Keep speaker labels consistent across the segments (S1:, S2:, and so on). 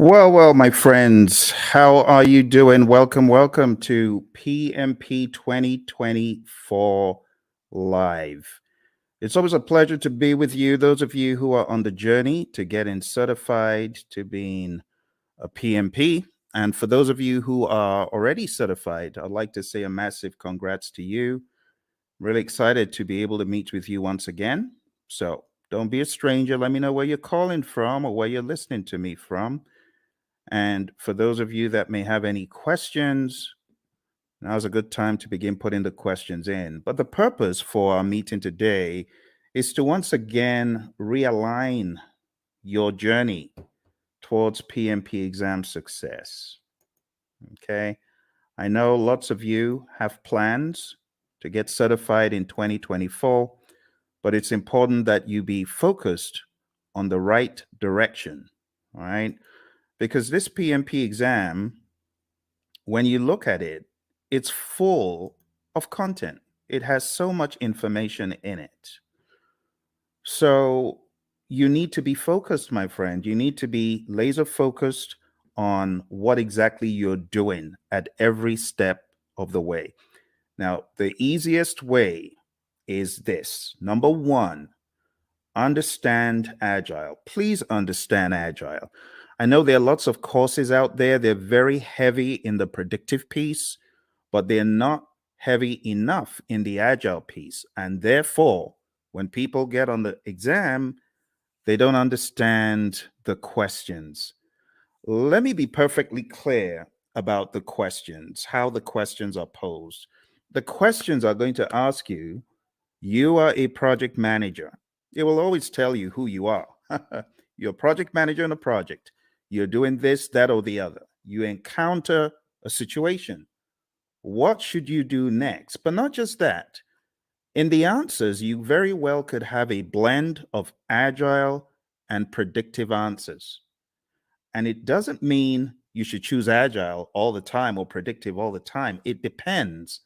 S1: Well, my friends, how are you doing? Welcome to PMP 2024 Live. It's always a pleasure to be with you, those of you who are on the journey to getting certified to being a PMP. And for those of you who are already certified, I'd like to say a massive congrats to you. Really excited to be able to meet with you once again. So don't be a stranger. Let me know where you're calling from or where you're listening to me from. And for those of you that may have any questions, now's a good time to begin putting the questions in. But the purpose for our meeting today is to once again realign your journey towards PMP exam success. Okay. I know lots of you have plans to get certified in 2024, but it's important that you be focused on the right direction. All right. Because this PMP exam, when you look at it, it's full of content. It has so much information in it. So you need to be focused, my friend. You need to be laser focused on what exactly you're doing at every step of the way. Now, the easiest way is this. Number one, understand Agile. Please understand Agile. I know there are lots of courses out there. They're very heavy in the predictive piece, but they're not heavy enough in the Agile piece. And therefore, when people get on the exam, they don't understand the questions. Let me be perfectly clear about the questions, how the questions are posed. The questions are going to ask you, you are a project manager. It will always tell you who you are. You're a project manager in a project. You're doing this, that, or the other. You encounter a situation. What should you do next? But not just that. In the answers, you very well could have a blend of agile and predictive answers. And it doesn't mean you should choose agile all the time or predictive all the time. It depends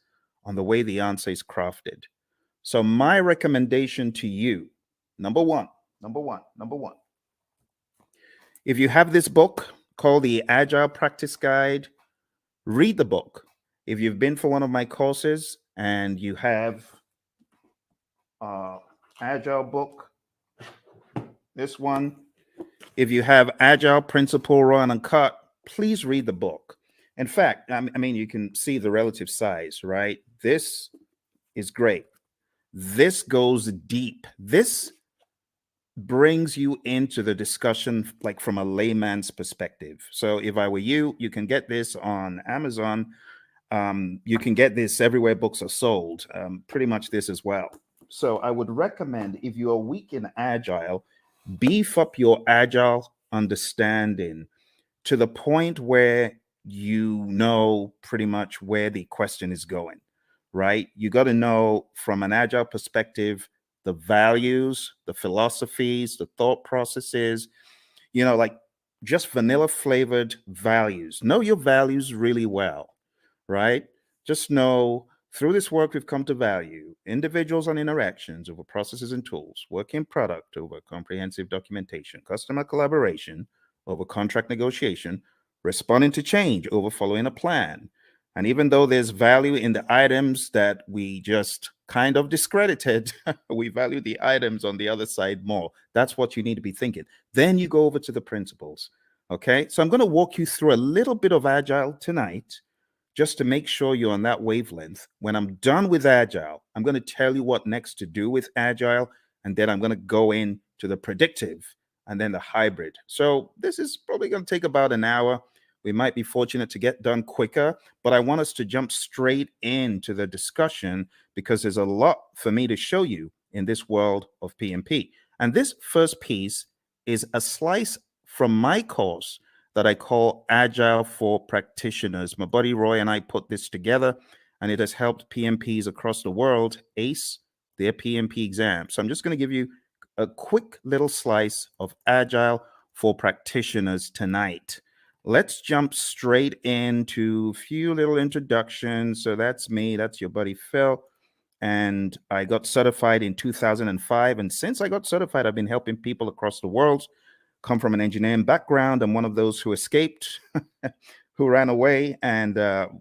S1: on the way the answer is crafted. So my recommendation to you, number one, if you have this book called the Agile Practice Guide, read the book. If you've been for one of my courses and you have Agile book, this one, if you have Agile Principle Raw and Uncut, please read the book. In fact, I mean, you can see the relative size, right? This is great. This goes deep. This brings you into the discussion like from a layman's perspective. So if I were you, you can get this on Amazon. You can get this everywhere books are sold, pretty much this as well. So I would recommend, if you are weak in Agile, beef up your Agile understanding to the point where you know pretty much where the question is going, right? You got to know from an Agile perspective the values, the philosophies, the thought processes, like just vanilla flavored values. Know your values really well, right? Just know through this work we've come to value individuals and interactions over processes and tools, working product over comprehensive documentation, customer collaboration over contract negotiation, responding to change over following a plan. And even though there's value in the items that we just kind of discredited, we value the items on the other side more. That's what you need to be thinking. Then you go over to the principles. Okay. So I'm going to walk you through a little bit of Agile tonight just to make sure you're on that wavelength. When I'm done with Agile, I'm going to tell you what next to do with Agile. And then I'm going to go into the predictive and then the hybrid. So this is probably going to take about an hour. We might be fortunate to get done quicker, but I want us to jump straight into the discussion because there's a lot for me to show you in this world of PMP. And this first piece is a slice from my course that I call Agile for Practitioners. My buddy Roy and I put this together, and it has helped PMPs across the world ace their PMP exam. So I'm just going to give you a quick little slice of Agile for Practitioners tonight. Let's jump straight into a few little introductions. So that's me. That's your buddy Phil. And I got certified in 2005. And since I got certified, I've been helping people across the world come from an engineering background. I'm one of those who escaped, who ran away and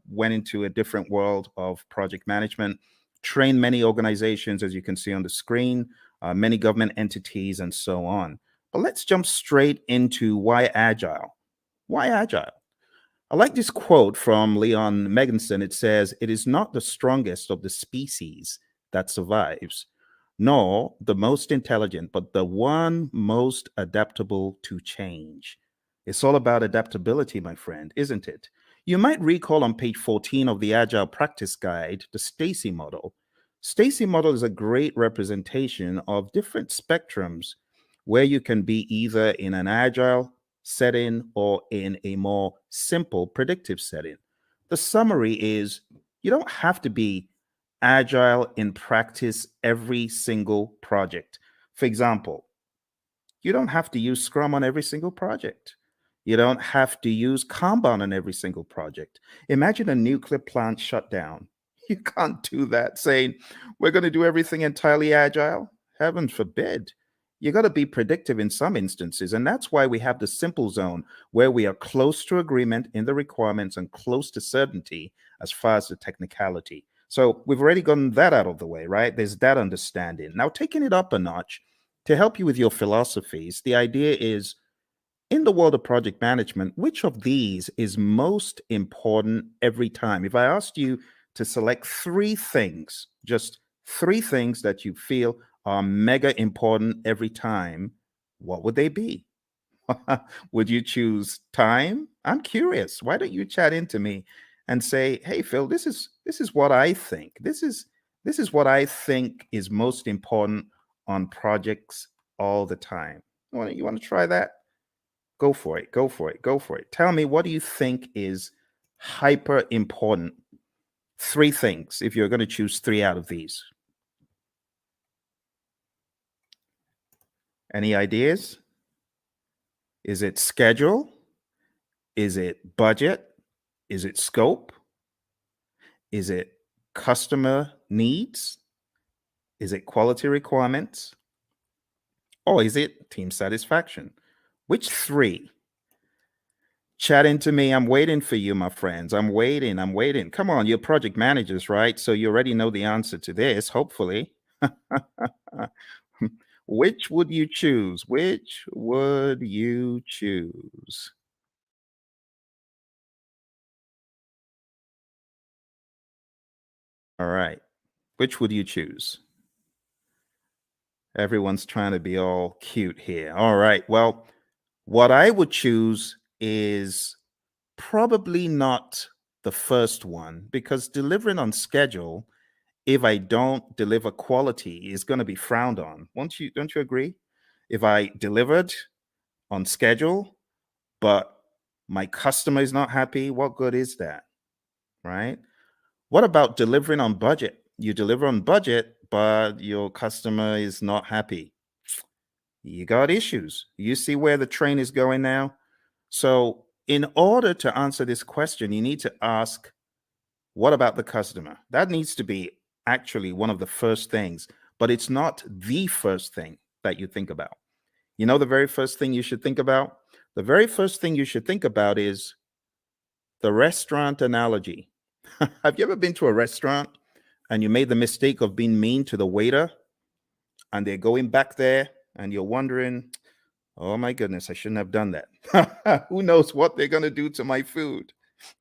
S1: went into a different world of project management, trained many organizations, as you can see on the screen, many government entities, and so on. But let's jump straight into why agile. Why agile? I like this quote from Leon Megginson. It says, "It is not the strongest of the species that survives, nor the most intelligent, but the one most adaptable to change." It's all about adaptability, my friend, isn't it? You might recall on page 14 of the Agile Practice Guide, the Stacy model. Stacy model is a great representation of different spectrums where you can be either in an agile setting or in a more simple predictive setting. The summary is you don't have to be agile in practice every single project. For example, you don't have to use Scrum on every single project. You don't have to use Kanban on every single project. Imagine a nuclear plant shutdown. You can't do that saying, we're going to do everything entirely agile. Heaven forbid. You got to be predictive in some instances. And that's why we have the simple zone where we are close to agreement in the requirements and close to certainty as far as the technicality. So we've already gotten that out of the way, right? There's that understanding. Now, taking it up a notch to help you with your philosophies, the idea is in the world of project management, which of these is most important every time? If I asked you to select three things, just three things that you feel are mega important every time, what would they be? Would you choose time? I'm curious. Why don't you chat into me and say, "Hey Phil, this is what I think. This is what I think is most important on projects all the time." You want to try that? Go for it. Go for it. Go for it. Tell me, what do you think is hyper important? Three things, if you're going to choose three out of these. Any ideas? Is it schedule? Is it budget? Is it scope? Is it customer needs? Is it quality requirements? Or is it team satisfaction? Which three? Chat into me. I'm waiting for you, my friends. I'm waiting. I'm waiting. Come on, you're project managers, right? So you already know the answer to this, hopefully. Which would you choose? Which would you choose? All right. Which would you choose? Everyone's trying to be all cute here. All right. Well, what I would choose is probably not the first one because delivering on schedule, if I don't deliver quality, is going to be frowned on. Don't you agree? If I delivered on schedule, but my customer is not happy, what good is that? Right? What about delivering on budget? You deliver on budget, but your customer is not happy. You got issues. You see where the train is going now? So, in order to answer this question, you need to ask, what about the customer? That needs to be actually one of the first things, but it's not the first thing that you think about. You know, the very first thing you should think about? The very first thing you should think about is the restaurant analogy. Have you ever been to a restaurant and you made the mistake of being mean to the waiter and they're going back there and you're wondering, oh my goodness, I shouldn't have done that. Who knows what they're going to do to my food?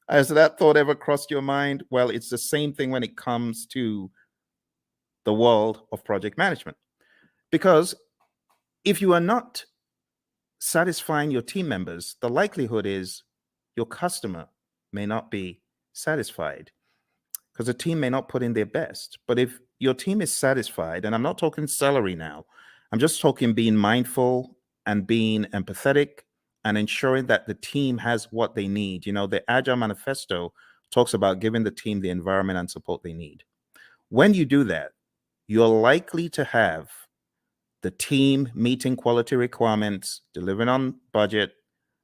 S1: Has that thought ever crossed your mind? Well, it's the same thing when it comes to the world of project management. Because if you are not satisfying your team members, the likelihood is your customer may not be satisfied because the team may not put in their best. But if your team is satisfied, and I'm not talking salary now, I'm just talking being mindful and being empathetic and ensuring that the team has what they need. You know, the Agile Manifesto talks about giving the team the environment and support they need. When you do that, you're likely to have the team meeting quality requirements, delivering on budget,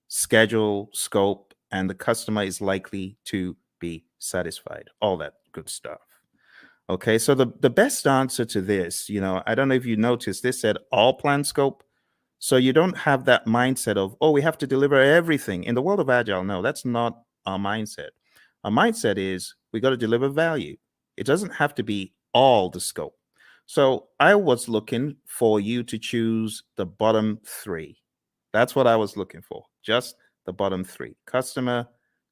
S1: schedule, scope, and the customer is likely to be satisfied. All that good stuff. Okay, so the best answer to this, I don't know if you noticed, this said all plan scope. So you don't have that mindset of, oh, we have to deliver everything. In the world of Agile, no, that's not our mindset. Our mindset is we got to deliver value. It doesn't have to be all the scope. So I was looking for you to choose the bottom three. That's what I was looking for. Just the bottom three: customer,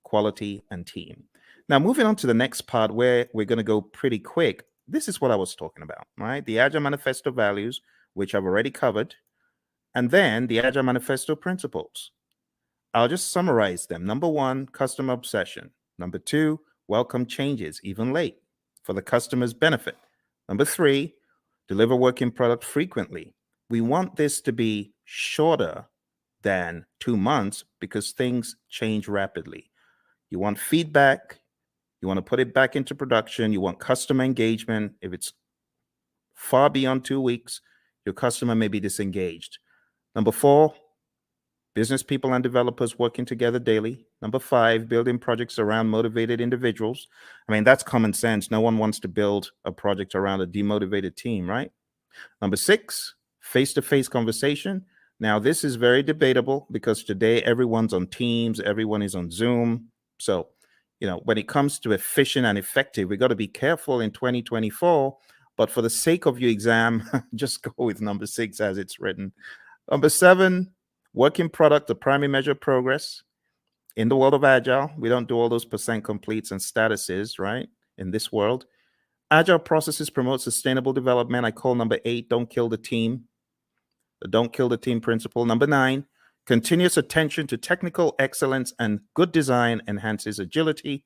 S1: quality, and team. Now, moving on to the next part where we're going to go pretty quick. This is what I was talking about, right? The Agile Manifesto values, which I've already covered, and then the Agile Manifesto principles. I'll just summarize them. Number one, customer obsession. Number two, welcome changes, even late, for the customer's benefit. Number three, deliver working product frequently. We want this to be shorter than 2 months because things change rapidly. You want feedback. You want to put it back into production. You want customer engagement. If it's far beyond 2 weeks, your customer may be disengaged. Number four, business people and developers working together daily. Number five, building projects around motivated individuals. I mean, that's common sense. No one wants to build a project around a demotivated team, right? Number six, face-to-face conversation. Now, this is very debatable because today everyone's on Teams, everyone is on Zoom. So, when it comes to efficient and effective, we got to be careful in 2024. But for the sake of your exam, just go with number six as it's written. Number seven, working product, the primary measure of progress. In the world of Agile, we don't do all those percent completes and statuses, right? In this world, Agile processes promote sustainable development. I call number eight, don't kill the team. The don't kill the team principle. Number nine, continuous attention to technical excellence and good design enhances agility.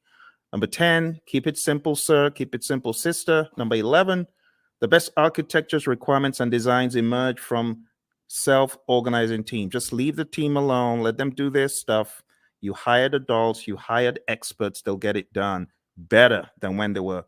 S1: Number 10, keep it simple, sir. Keep it simple, sister. Number 11, the best architectures, requirements, and designs emerge from self-organizing team. Just leave the team alone. Let them do their stuff. You hired adults. You hired experts. They'll get it done better than when they were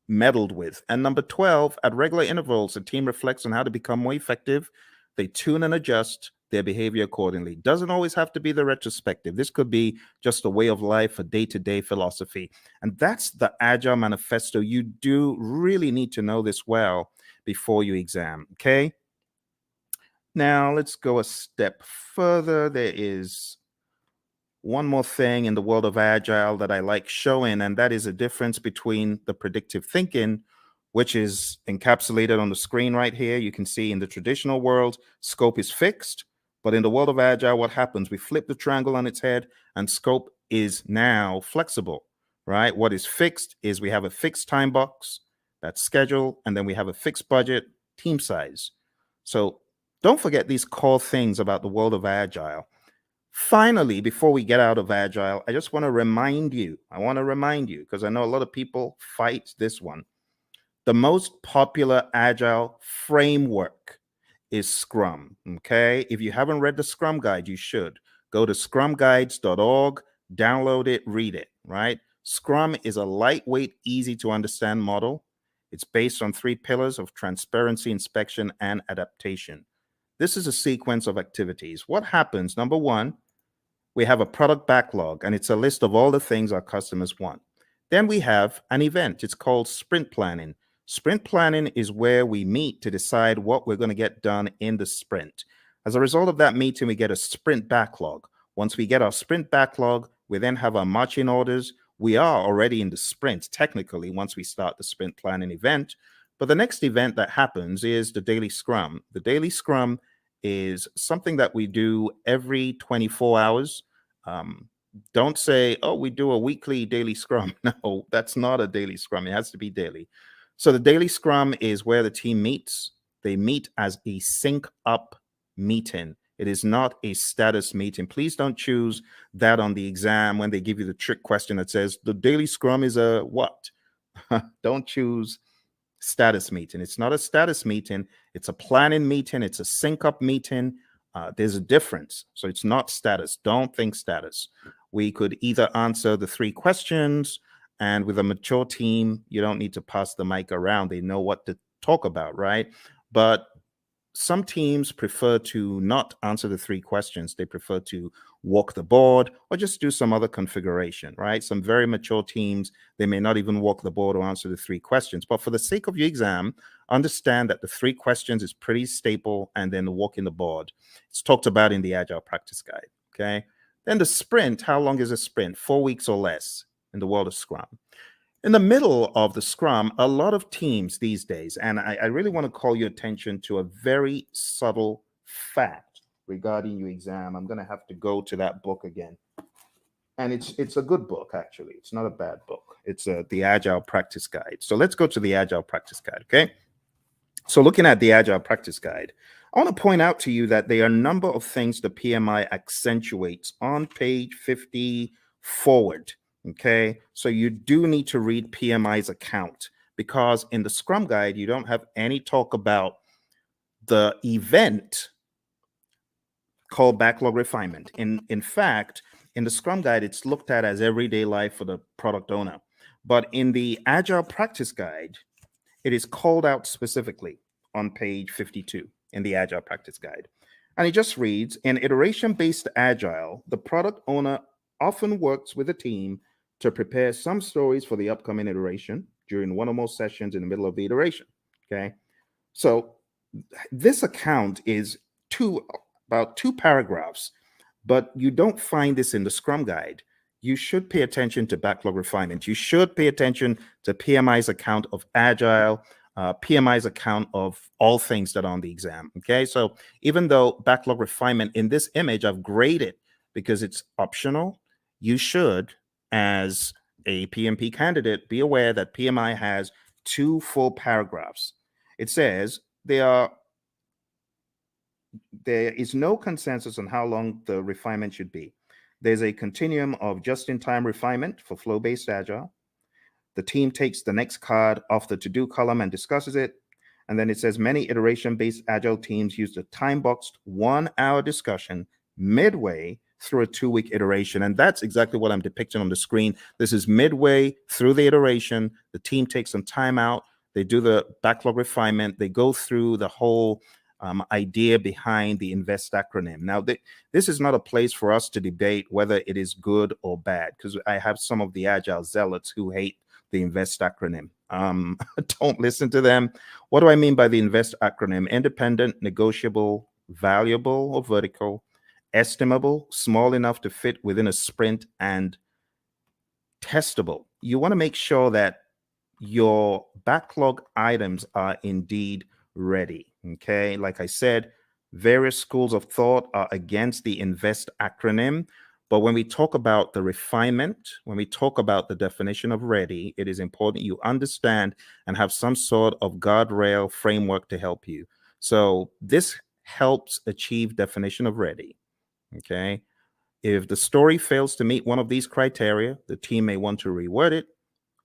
S1: meddled with. And number 12, at regular intervals, the team reflects on how to become more effective. They tune and adjust their behavior accordingly. Doesn't always have to be the retrospective. This could be just a way of life, a day-to-day philosophy. And that's the Agile Manifesto. You do really need to know this well before you exam, okay? Now, let's go a step further. There is one more thing in the world of Agile that I like showing, and that is a difference between the predictive thinking, which is encapsulated on the screen right here. You can see in the traditional world, scope is fixed. But in the world of Agile, what happens? We flip the triangle on its head, and scope is now flexible, right? What is fixed is we have a fixed time box, that's schedule, and then we have a fixed budget, team size. So don't forget these core things about the world of Agile. Finally, before we get out of Agile, I just want to remind you, because I know a lot of people fight this one. The most popular Agile framework is Scrum, okay? If you haven't read the Scrum Guide, you should. Go to scrumguides.org, download it, read it, right? Scrum is a lightweight, easy to understand model. It's based on 3 pillars of transparency, inspection, and adaptation. This is a sequence of activities. What happens? Number one, we have a product backlog, and it's a list of all the things our customers want. Then we have an event. It's called sprint planning. Sprint planning is where we meet to decide what we're going to get done in the sprint. As a result of that meeting, we get a sprint backlog. Once we get our sprint backlog, we then have our marching orders. We are already in the sprint, technically, once we start the sprint planning event. But the next event that happens is the daily scrum. The daily scrum is something that we do every 24 hours. Don't say, oh, we do a weekly daily scrum. No, that's not a daily scrum. It has to be daily. So the daily scrum is where the team meets. They meet as a sync up meeting. It is not a status meeting. Please don't choose that on the exam when they give you the trick question that says the daily scrum is a what? Don't choose status meeting. It's not a status meeting. It's a planning meeting. It's a sync up meeting. There's a difference. So it's not status. Don't think status. We could either answer the 3 questions, and with a mature team, you don't need to pass the mic around. They know what to talk about, right? But some teams prefer to not answer the 3 questions. They prefer to walk the board or just do some other configuration, right? Some very mature teams, they may not even walk the board or answer the 3 questions. But for the sake of your exam, understand that the 3 questions is pretty staple, and then the walking the board. It's talked about in the Agile Practice Guide, okay? Then the sprint, how long is a sprint? 4 weeks or less in the world of Scrum. In the middle of the Scrum, a lot of teams these days, and I really want to call your attention to a very subtle fact regarding your exam. I'm going to have to go to that book again. And it's a good book, actually. It's not a bad book. It's the Agile Practice Guide. So let's go to the Agile Practice Guide, okay? So looking at the Agile Practice Guide, I want to point out to you that there are a number of things the PMI accentuates on page 50 forward. Okay, so you do need to read PMI's account, because in the Scrum Guide, you don't have any talk about the event called backlog refinement. In fact, in the Scrum Guide, it's looked at as everyday life for the product owner. But in the Agile Practice Guide, it is called out specifically on page 52 in the Agile Practice Guide. And it just reads, in iteration-based Agile, the product owner often works with a team to prepare some stories for the upcoming iteration during one or more sessions in the middle of the iteration, okay? So this account is about 2 paragraphs, but you don't find this in the Scrum Guide. You should pay attention to backlog refinement. You should pay attention to PMI's account of Agile, PMI's account of all things that are on the exam, okay? So even though backlog refinement in this image, I've graded because it's optional, you should, as a PMP candidate, be aware that PMI has 2 full paragraphs. It says there is no consensus on how long the refinement should be. There's a continuum of just-in-time refinement for flow-based Agile. The team takes the next card off the to-do column and discusses it. And then it says many iteration-based Agile teams use the time-boxed 1-hour discussion midway through a 2-week iteration. And that's exactly what I'm depicting on the screen. This is midway through the iteration. The team takes some time out. They do the backlog refinement. They go through the whole idea behind the INVEST acronym. Now, this is not a place for us to debate whether it is good or bad, because I have some of the Agile zealots who hate the INVEST acronym. Don't listen to them. What do I mean by the INVEST acronym? Independent, negotiable, valuable or vertical, estimable, small enough to fit within a sprint, and testable. You want to make sure that your backlog items are indeed ready, okay? Like I said, various schools of thought are against the INVEST acronym, but when we talk about the refinement, when we talk about the definition of ready, it is important you understand and have some sort of guardrail framework to help you. So this helps achieve definition of ready, okay? If the story fails to meet one of these criteria, the team may want to reword it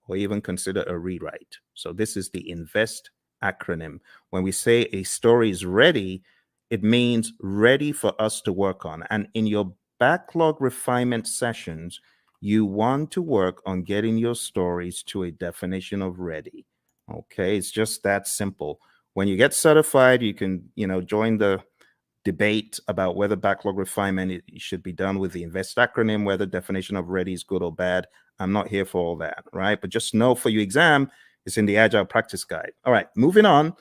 S1: or even consider a rewrite. So this is the INVEST acronym. When we say a story is ready, it means ready for us to work on. And in your backlog refinement sessions, you want to work on getting your stories to a definition of ready. Okay, it's just that simple. When you get certified, you can, join the debate about whether backlog refinement should be done with the INVEST acronym, whether definition of ready is good or bad. I'm not here for all that, right? But just know for your exam, it's in the Agile Practice Guide. All right, moving on.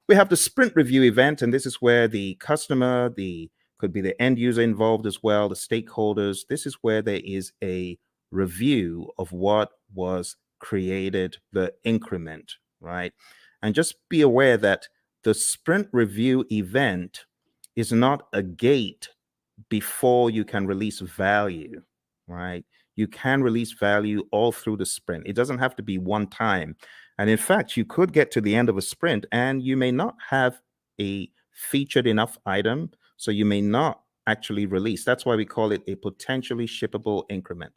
S1: We have the sprint review event, and this is where the customer, could be the end user involved as well, the stakeholders. This is where there is a review of what was created, the increment, right? And just be aware that the sprint review event is not a gate before you can release value, right? You can release value all through the sprint. It doesn't have to be one time. And in fact, you could get to the end of a sprint and you may not have a featured enough item, so you may not actually release. That's why we call it a potentially shippable increment.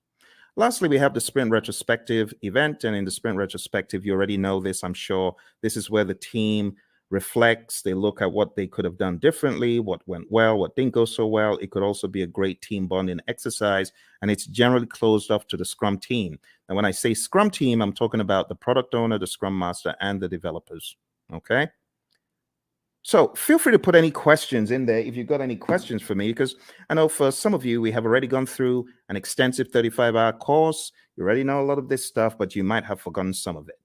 S1: Lastly, we have the sprint retrospective event. And in the sprint retrospective, you already know this, I'm sure. This is where the team reflects, they look at what they could have done differently, what went well, what didn't go so well. It could also be a great team bonding exercise, and it's generally closed off to the Scrum team. And when I say Scrum team, I'm talking about the product owner, the Scrum master, and the developers, okay? So feel free to put any questions in there if you've got any questions for me, because I know for some of you, we have already gone through an extensive 35-hour course. You already know a lot of this stuff, but you might have forgotten some of it.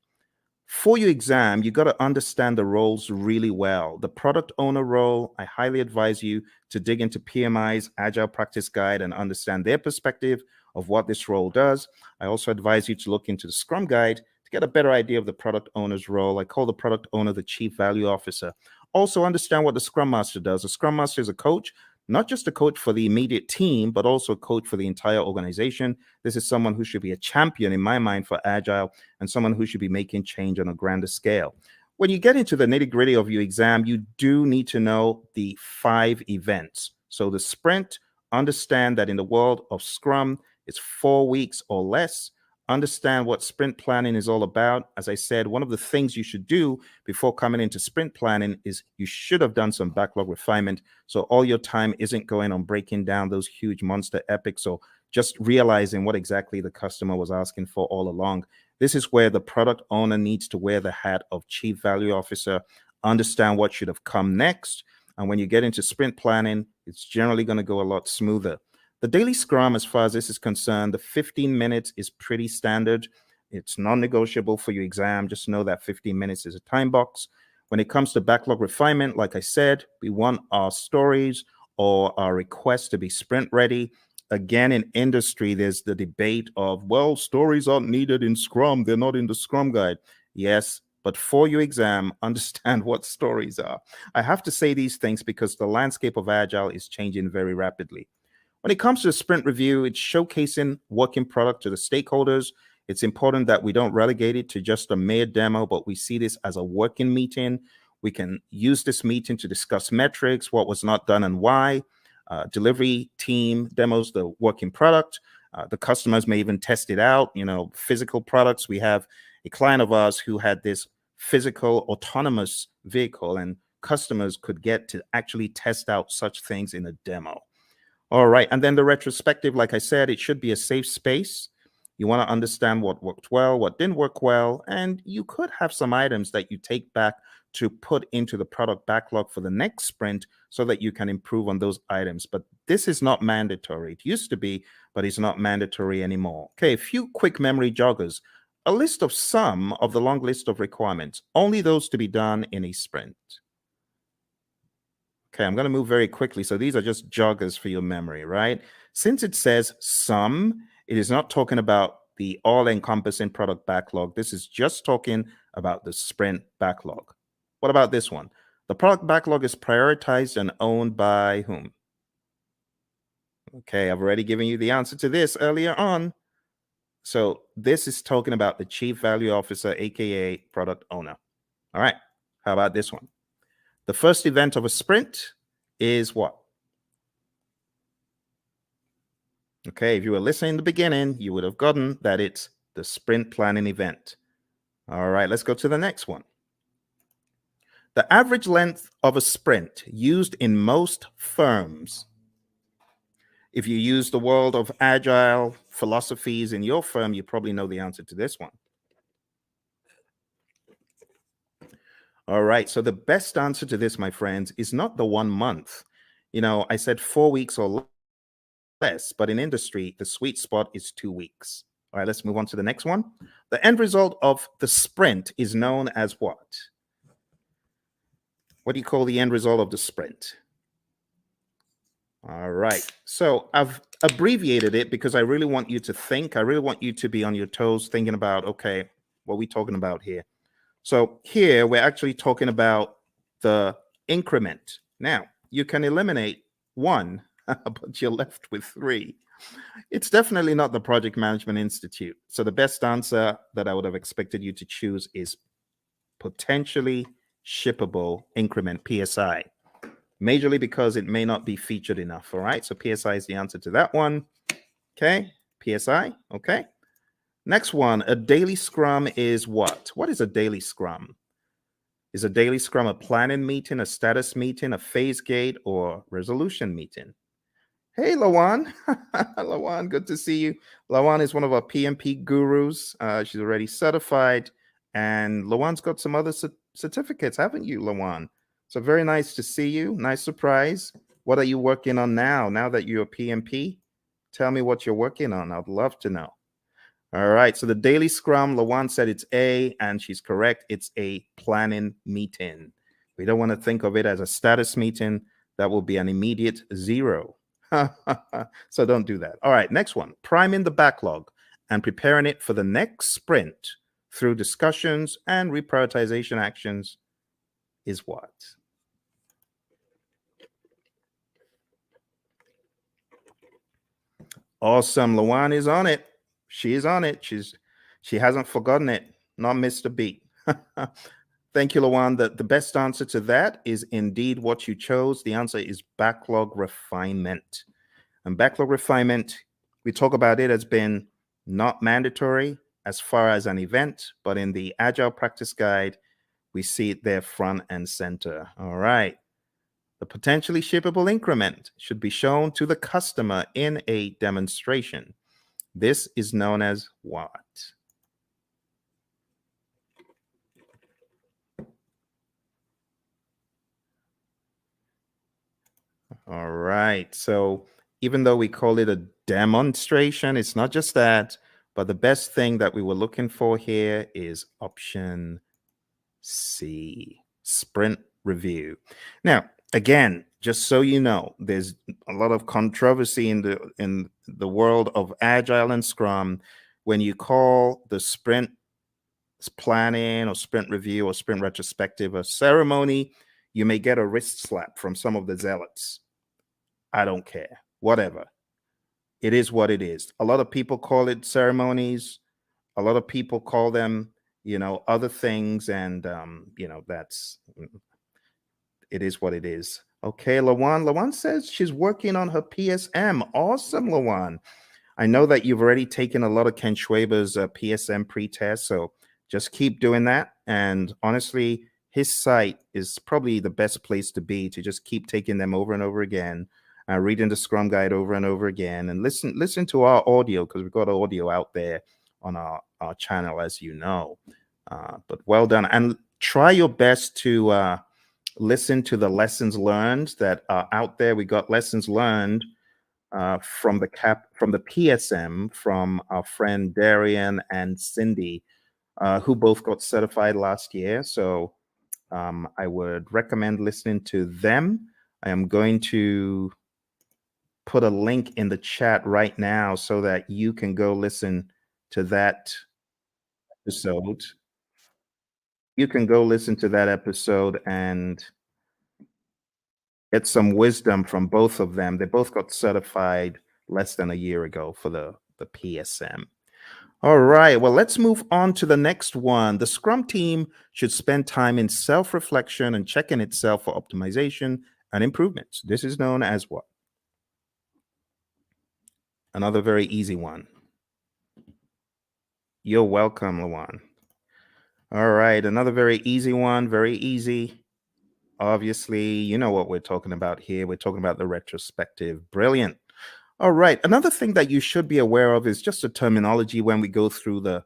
S1: For your exam, you got to understand the roles really well. The product owner role, I highly advise you to dig into PMI's Agile Practice Guide and understand their perspective of what this role does. I also advise you to look into the Scrum Guide to get a better idea of the product owner's role. I call the product owner the Chief Value Officer. Also understand what the Scrum Master does. The Scrum Master is a coach, not just a coach for the immediate team, but also a coach for the entire organization. This is someone who should be a champion in my mind for Agile and someone who should be making change on a grander scale. When you get into the nitty-gritty of your exam, you do need to know the 5 events. So the sprint, understand that in the world of Scrum, it's 4 weeks or less. Understand what sprint planning is all about. As I said, one of the things you should do before coming into sprint planning is you should have done some backlog refinement. So all your time isn't going on breaking down those huge monster epics or just realizing what exactly the customer was asking for all along. This is where the product owner needs to wear the hat of Chief Value Officer, understand what should have come next. And when you get into sprint planning, it's generally going to go a lot smoother. The daily scrum, as far as this is concerned, the 15 minutes is pretty standard. It's non-negotiable for your exam. Just know that 15 minutes is a time box. When it comes to backlog refinement, like I said, we want our stories or our requests to be sprint ready. Again, in industry, there's the debate of, well, stories aren't needed in Scrum. They're not in the Scrum Guide. Yes, but for your exam, understand what stories are. I have to say these things because the landscape of Agile is changing very rapidly. When it comes to the sprint review, it's showcasing working product to the stakeholders. It's important that we don't relegate it to just a mere demo, but we see this as a working meeting. We can use this meeting to discuss metrics, what was not done and why. Delivery team demos the working product. The customers may even test it out. Physical products. We have a client of ours who had this physical autonomous vehicle, and customers could get to actually test out such things in a demo. All right. And then the retrospective, like I said, it should be a safe space. You want to understand what worked well, what didn't work well, and you could have some items that you take back to put into the product backlog for the next sprint so that you can improve on those items. But this is not mandatory. It used to be, but it's not mandatory anymore. Okay, a few quick memory joggers. A list of some of the long list of requirements, only those to be done in a sprint. Okay, I'm going to move very quickly. So these are just joggers for your memory, right? Since it says some, it is not talking about the all-encompassing product backlog. This is just talking about the sprint backlog. What about this one? The product backlog is prioritized and owned by whom? Okay, I've already given you the answer to this earlier on. So this is talking about the Chief Value Officer, aka product owner. All right, how about this one? The first event of a sprint is what? Okay, if you were listening in the beginning, you would have gotten that it's the sprint planning event. All right, let's go to the next one. The average length of a sprint used in most firms. If you use the world of Agile philosophies in your firm, you probably know the answer to this one. All right, so the best answer to this, my friends, is not the 1 month. I said 4 weeks or less, but in industry, the sweet spot is 2 weeks. All right, let's move on to the next one. The end result of the sprint is known as what? What do you call the end result of the sprint? All right, so I've abbreviated it because I really want you to think. I really want you to be on your toes thinking about, okay, what are we talking about here? So here we're actually talking about the increment. Now, you can eliminate 1, but you're left with 3. It's definitely not the Project Management Institute. So the best answer that I would have expected you to choose is potentially shippable increment, PSI. Majorly because it may not be featured enough. All right, so PSI is the answer to that one. Okay, PSI. Okay. Next one, a daily scrum is what? What is a daily scrum? Is a daily scrum a planning meeting, a status meeting, a phase gate, or resolution meeting? Hey, Lawan. Lawan, good to see you. Lawan is one of our PMP gurus. She's already certified. And Lawan's got some other certificates, haven't you, Lawan? So very nice to see you. Nice surprise. What are you working on now that you're a PMP? Tell me what you're working on. I'd love to know. All right. So the daily scrum, Lawan said it's A, and she's correct. It's a planning meeting. We don't want to think of it as a status meeting. That will be an immediate 0. So don't do that. All right. Next one, priming the backlog and preparing it for the next sprint through discussions and reprioritization actions is what? Awesome. Lawan is on it. She is on it. She hasn't forgotten it. Not missed a beat. Thank you, Lawan. The best answer to that is indeed what you chose. The answer is backlog refinement. And backlog refinement, we talk about it as being not mandatory as far as an event, but in the Agile Practice Guide, we see it there front and center. All right. The potentially shippable increment should be shown to the customer in a demonstration. This is known as what? All right. So even though we call it a demonstration, it's not just that, but the best thing that we were looking for here is option C, sprint review. Now, again, just so you know, there's a lot of controversy in the world of Agile and Scrum. When you call the sprint planning or sprint review or sprint retrospective a ceremony, you may get a wrist slap from some of the zealots. I don't care. Whatever. It is what it is. A lot of people call it ceremonies. A lot of people call them, other things. And, that's, it is what it is. Okay, Lawan. Lawan says she's working on her PSM. Awesome, Lawan. I know that you've already taken a lot of Ken Schwaber's PSM pre-test, so just keep doing that. And honestly, his site is probably the best place to be to just keep taking them over and over again, reading the Scrum Guide over and over again, and listen to our audio because we've got audio out there on our channel, as you know. But well done, and try your best to listen to the lessons learned that are out there. We got lessons learned from the PSM from our friend Darian and Cindy, who both got certified last year. So I would recommend listening to them. I am going to put a link in the chat right now so that you can go listen to that episode. You can go listen to that episode and get some wisdom from both of them. They both got certified less than a year ago for the PSM. All right, well, let's move on to the next one. The Scrum team should spend time in self-reflection and checking itself for optimization and improvements. This is known as what? Another very easy one. You're welcome, Lawan. All right, another very easy one, very easy. Obviously, you know what we're talking about here. We're talking about the retrospective. Brilliant. All right, another thing that you should be aware of is just the terminology when we go through the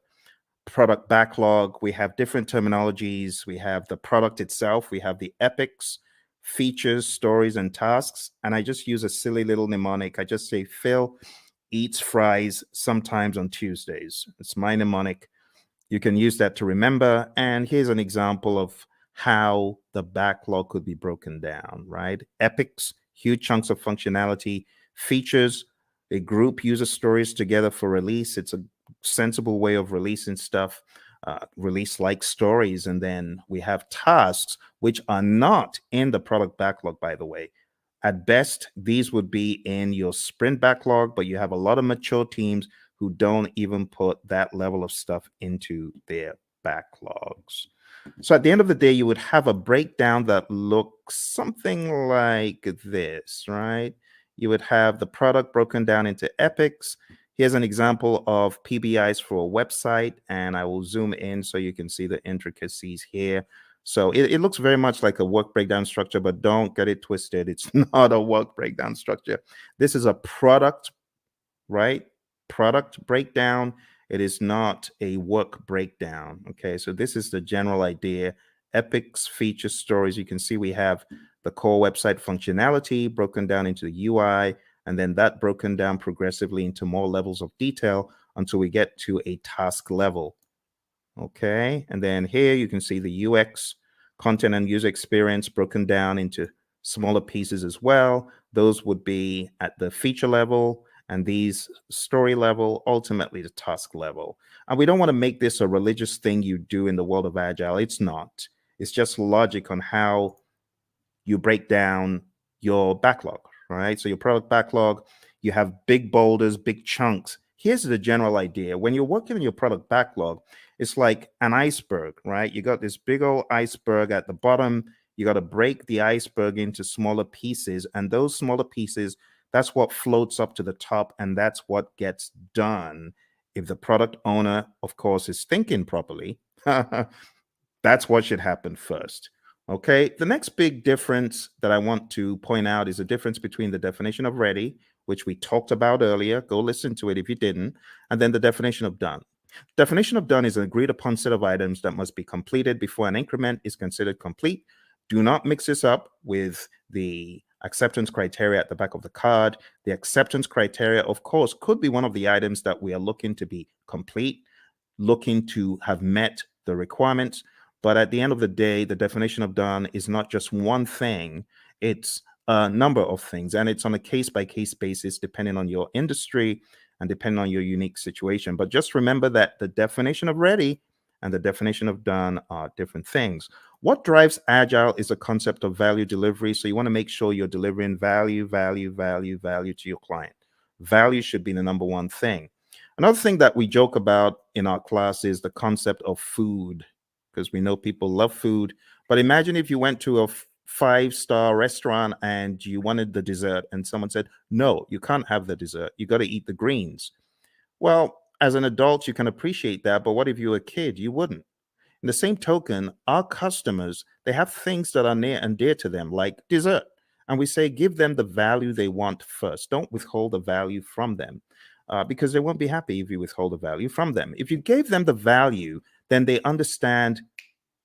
S1: product backlog. We have different terminologies. We have the product itself. We have the epics, features, stories, and tasks. And I just use a silly little mnemonic. I just say Phil eats fries sometimes on Tuesdays. It's my mnemonic. You can use that to remember. And here's an example of how the backlog could be broken down, right? Epics, huge chunks of functionality. Features, a group user stories together for release. It's a sensible way of releasing stuff, release like stories. And then we have tasks, which are not in the product backlog, by the way. At best, these would be in your sprint backlog, but you have a lot of mature teams who don't even put that level of stuff into their backlogs. So at the end of the day, you would have a breakdown that looks something like this, right? You would have the product broken down into epics. Here's an example of PBIs for a website, and I will zoom in so you can see the intricacies here. So it looks very much like a work breakdown structure, but don't get it twisted. It's not a work breakdown structure. This is a product, right? Product breakdown. It is not a work breakdown. Okay, so this is the general idea. epics, feature stories. You can see we have the core website functionality broken down into the UI, and then that broken down progressively into more levels of detail until we get to a task level. Okay, and then here you can see the UX, content and user experience broken down into smaller pieces as well. Those would be at the feature level, and these story level, ultimately the task level. And we don't want to make this a religious thing you do in the world of Agile. It's not. It's just logic on how you break down your backlog, right? So your product backlog, you have big boulders, big chunks. Here's the general idea. When you're working on your product backlog, it's like an iceberg, right? You got this big old iceberg at the bottom. You got to break the iceberg into smaller pieces. And those smaller pieces, that's what floats up to the top. And that's what gets done. If the product owner, of course, is thinking properly, that's what should happen first. Okay. The next big difference that I want to point out is the difference between the definition of ready, which we talked about earlier. Go listen to it if you didn't. And then the definition of done. Definition of done is an agreed upon set of items that must be completed before an increment is considered complete. Do not mix this up with the acceptance criteria at the back of the card. The acceptance criteria, of course, could be one of the items that we are looking to be complete, looking to have met the requirements. But at the end of the day, the definition of done is not just one thing, it's a number of things. And it's on a case by case basis, depending on your industry and depending on your unique situation. But just remember that the definition of ready and the definition of done are different things. What drives Agile is a concept of value delivery. So you want to make sure you're delivering value to your client. Value should be the number one thing. Another thing that we joke about in our class is the concept of food, because we know people love food. But imagine if you went to a five-star restaurant and you wanted the dessert and someone said, no, you can't have the dessert. You got to eat the greens. Well, as an adult, you can appreciate that. But what if you were a kid? You wouldn't. In the same token, our customers, they have things that are near and dear to them, like dessert. And we say, give them the value they want first. Don't withhold the value from them because they won't be happy if you withhold the value from them. If you gave them the value, then they understand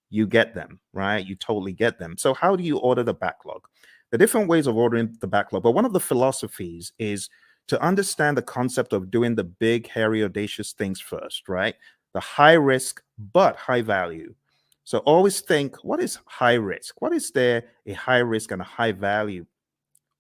S1: you get them, right? You totally get them. So how do you order the backlog? The different ways of ordering the backlog, but one of the philosophies is to understand the concept of doing the big, hairy, audacious things first, right? The high risk, but high value. So always think, what is high risk? What is there a high risk and a high value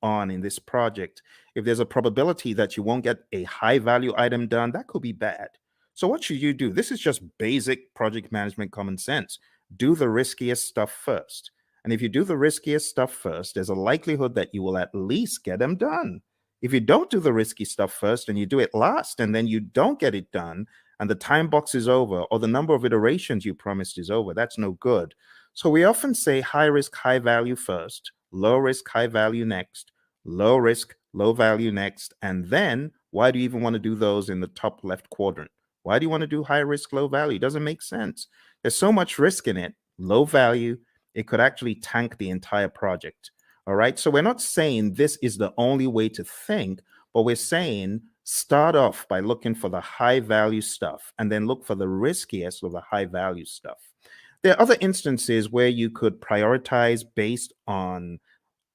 S1: on in this project? If there's a probability that you won't get a high value item done, that could be bad. So what should you do? This is just basic project management common sense. Do the riskiest stuff first. And if you do the riskiest stuff first, there's a likelihood that you will at least get them done. If you don't do the risky stuff first and you do it last and then you don't get it done and the time box is over or the number of iterations you promised is over, that's no good. So we often say high risk, high value first, low risk, high value next, low risk, low value next. And then why do you even want to do those in the top left quadrant? Why do you want to do high risk, low value? It doesn't make sense. There's so much risk in it. Low value, it could actually tank the entire project. All right. So we're not saying this is the only way to think, but we're saying start off by looking for the high value stuff and then look for the riskiest of the high value stuff. There are other instances where you could prioritize based on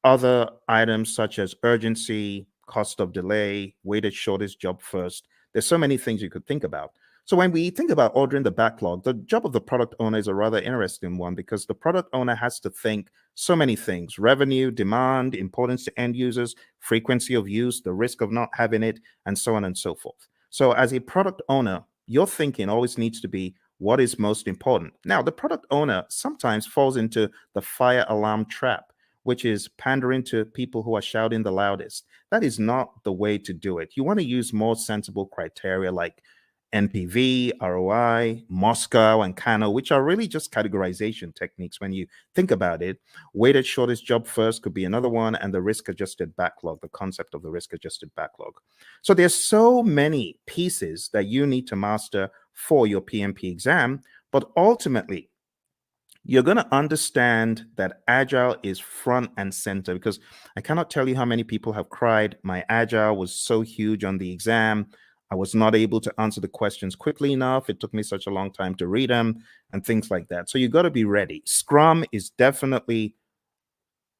S1: other items such as urgency, cost of delay, weighted shortest job first. There's so many things you could think about. So when we think about ordering the backlog, the job of the product owner is a rather interesting one because the product owner has to think so many things: revenue, demand, importance to end users, frequency of use, the risk of not having it, and so on and so forth. So as a product owner, your thinking always needs to be what is most important. Now, the product owner sometimes falls into the fire alarm trap, which is pandering to people who are shouting the loudest. That is not the way to do it. You want to use more sensible criteria like NPV, ROI, Moscow, and Kano, which are really just categorization techniques when you think about it. Weighted shortest job first could be another one, and the risk-adjusted backlog, the concept of the risk-adjusted backlog. So there's so many pieces that you need to master for your PMP exam, but ultimately, you're going to understand that Agile is front and center, because I cannot tell you how many people have cried, my Agile was so huge on the exam. I was not able to answer the questions quickly enough. It took me such a long time to read them and things like that. So you got to be ready. Scrum is definitely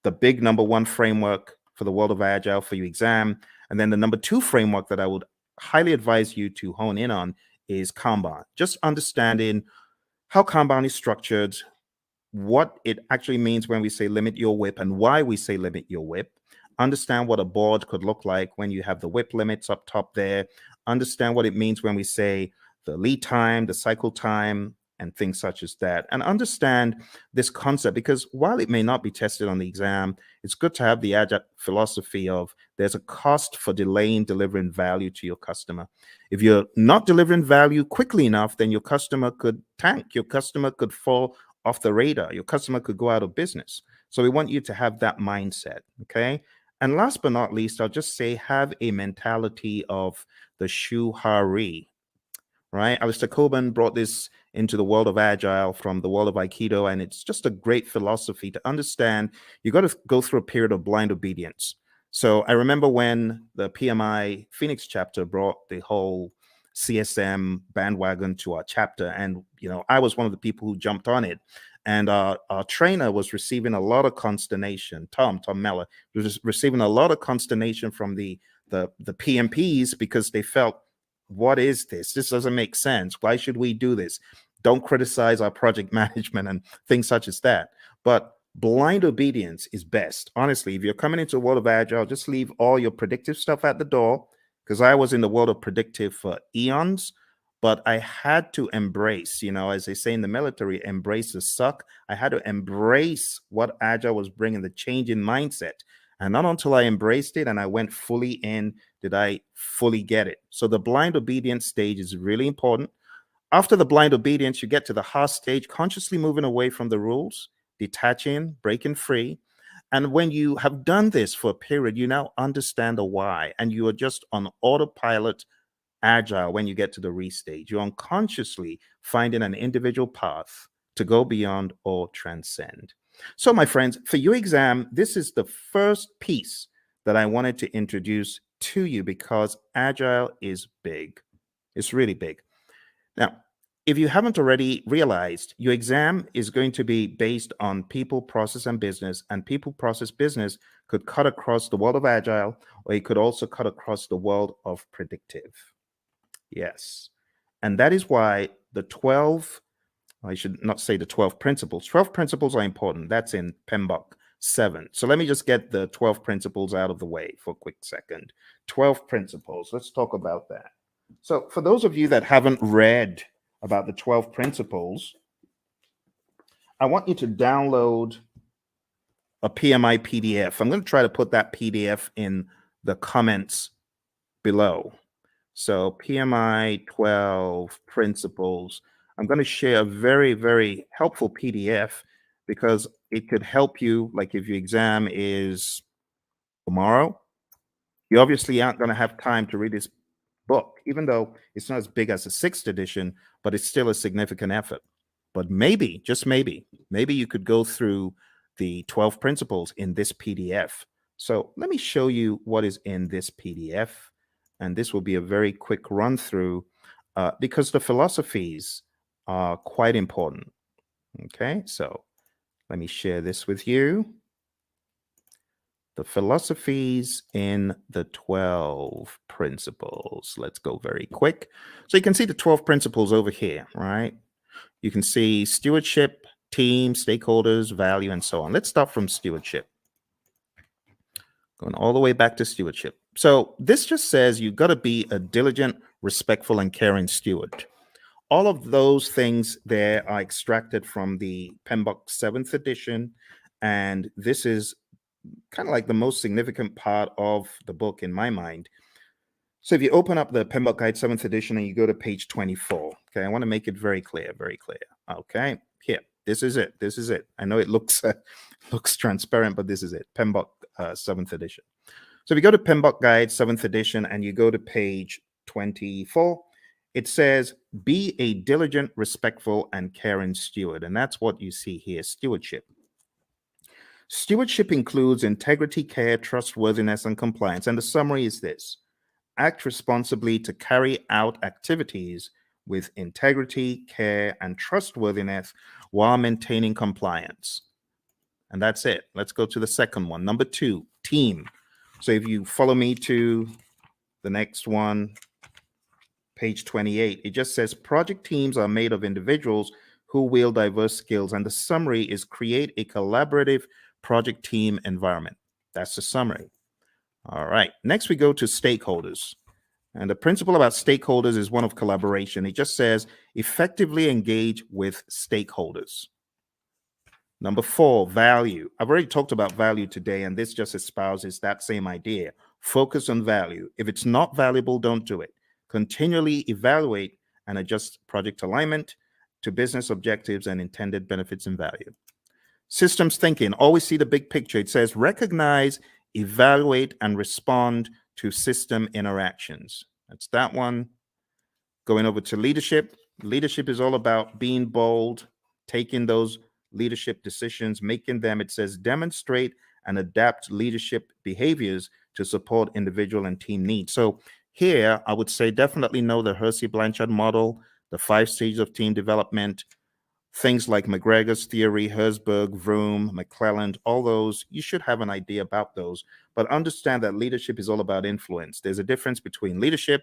S1: the big number one framework for the world of Agile for your exam. And then the number two framework that I would highly advise you to hone in on is Kanban. Just understanding how Kanban is structured, what it actually means when we say limit your WIP and why we say limit your WIP. Understand what a board could look like when you have the WIP limits up top there. Understand what it means when we say the lead time, the cycle time, and things such as that. And understand this concept, because while it may not be tested on the exam, it's good to have the agile philosophy of there's a cost for delaying delivering value to your customer. If you're not delivering value quickly enough, then your customer could tank, your customer could fall off the radar, your customer could go out of business. So we want you to have that mindset, okay? And last but not least, I'll just say have a mentality of the shuhari, right? Alistair Coburn brought this into the world of Agile from the world of Aikido, and it's just a great philosophy to understand. You got to go through a period of blind obedience. So I remember when the PMI Phoenix chapter brought the whole CSM bandwagon to our chapter, and I was one of the people who jumped on it. And our trainer was receiving a lot of consternation. Tom Meller was receiving a lot of consternation from the PMPs because they felt, what is this? This doesn't make sense. Why should we do this? Don't criticize our project management and things such as that. But blind obedience is best. Honestly, if you're coming into the world of Agile, just leave all your predictive stuff at the door, because I was in the world of predictive for eons, but I had to embrace, as they say in the military, embrace the suck. I had to embrace what Agile was bringing, the change in mindset. And not until I embraced it and I went fully in did I fully get it. So the blind obedience stage is really important. After the blind obedience, you get to the heart stage, consciously moving away from the rules, detaching, breaking free. And when you have done this for a period, you now understand the why, and you are just on autopilot Agile when you get to the restage. You're unconsciously finding an individual path to go beyond or transcend. So, my friends, for your exam, this is the first piece that I wanted to introduce to you, because Agile is big. It's really big. Now, if you haven't already realized, your exam is going to be based on people, process, and business. And people, process, business could cut across the world of Agile, or it could also cut across the world of predictive. Yes. And that is why the 12, I should not say the 12 principles. 12 principles are important. That's in PMBOK 7. So let me just get the 12 principles out of the way for a quick second. 12 principles. Let's talk about that. So for those of you that haven't read about the 12 principles, I want you to download a PMI PDF. I'm going to try to put that PDF in the comments below. So PMI 12 principles. I'm going to share a very, very helpful PDF, because it could help you. Like if your exam is tomorrow, you obviously aren't going to have time to read this book, even though it's not as big as the 6th edition, but it's still a significant effort. But maybe, just maybe you could go through the 12 principles in this PDF. So let me show you what is in this PDF. And this will be a very quick run through, because the philosophies are quite important. Okay, so let me share this with you. The philosophies in the 12 principles. Let's go very quick. So you can see the 12 principles over here, right? You can see stewardship, team, stakeholders, value, and so on. Let's start from stewardship. Going all the way back to stewardship. So this just says you got to be a diligent, respectful, and caring steward. All of those things there are extracted from the PMBOK 7th edition, and this is kind of like the most significant part of the book in my mind. So if you open up the PMBOK Guide 7th edition and you go to page 24, okay, I want to make it very clear, very clear. Okay, here, this is it. This is it. I know it looks looks transparent, but this is it. PMBOK 7th edition. So if you go to PMBOK Guide 7th edition and you go to page 24, it says, be a diligent, respectful, and caring steward. And that's what you see here, stewardship. Stewardship includes integrity, care, trustworthiness, and compliance. And the summary is this: act responsibly to carry out activities with integrity, care, and trustworthiness while maintaining compliance. And that's it. Let's go to the second one. Number 2, team. So if you follow me to the next one, page 28, it just says project teams are made of individuals who wield diverse skills. And the summary is create a collaborative project team environment. That's the summary. All right. Next, we go to stakeholders. And the principle about stakeholders is one of collaboration. It just says effectively engage with stakeholders. Number 4, value. I've already talked about value today, and this just espouses that same idea. Focus on value. If it's not valuable, don't do it. Continually evaluate and adjust project alignment to business objectives and intended benefits and value. Systems thinking. Always see the big picture. It says recognize, evaluate, and respond to system interactions. That's that one. Going over to leadership. Leadership is all about being bold, taking those leadership decisions, making them, it says, demonstrate and adapt leadership behaviors to support individual and team needs. So here, I would say definitely know the Hersey-Blanchard model, the 5 stages of team development, things like McGregor's theory, Herzberg, Vroom, McClelland, all those, you should have an idea about those. But understand that leadership is all about influence. There's a difference between leadership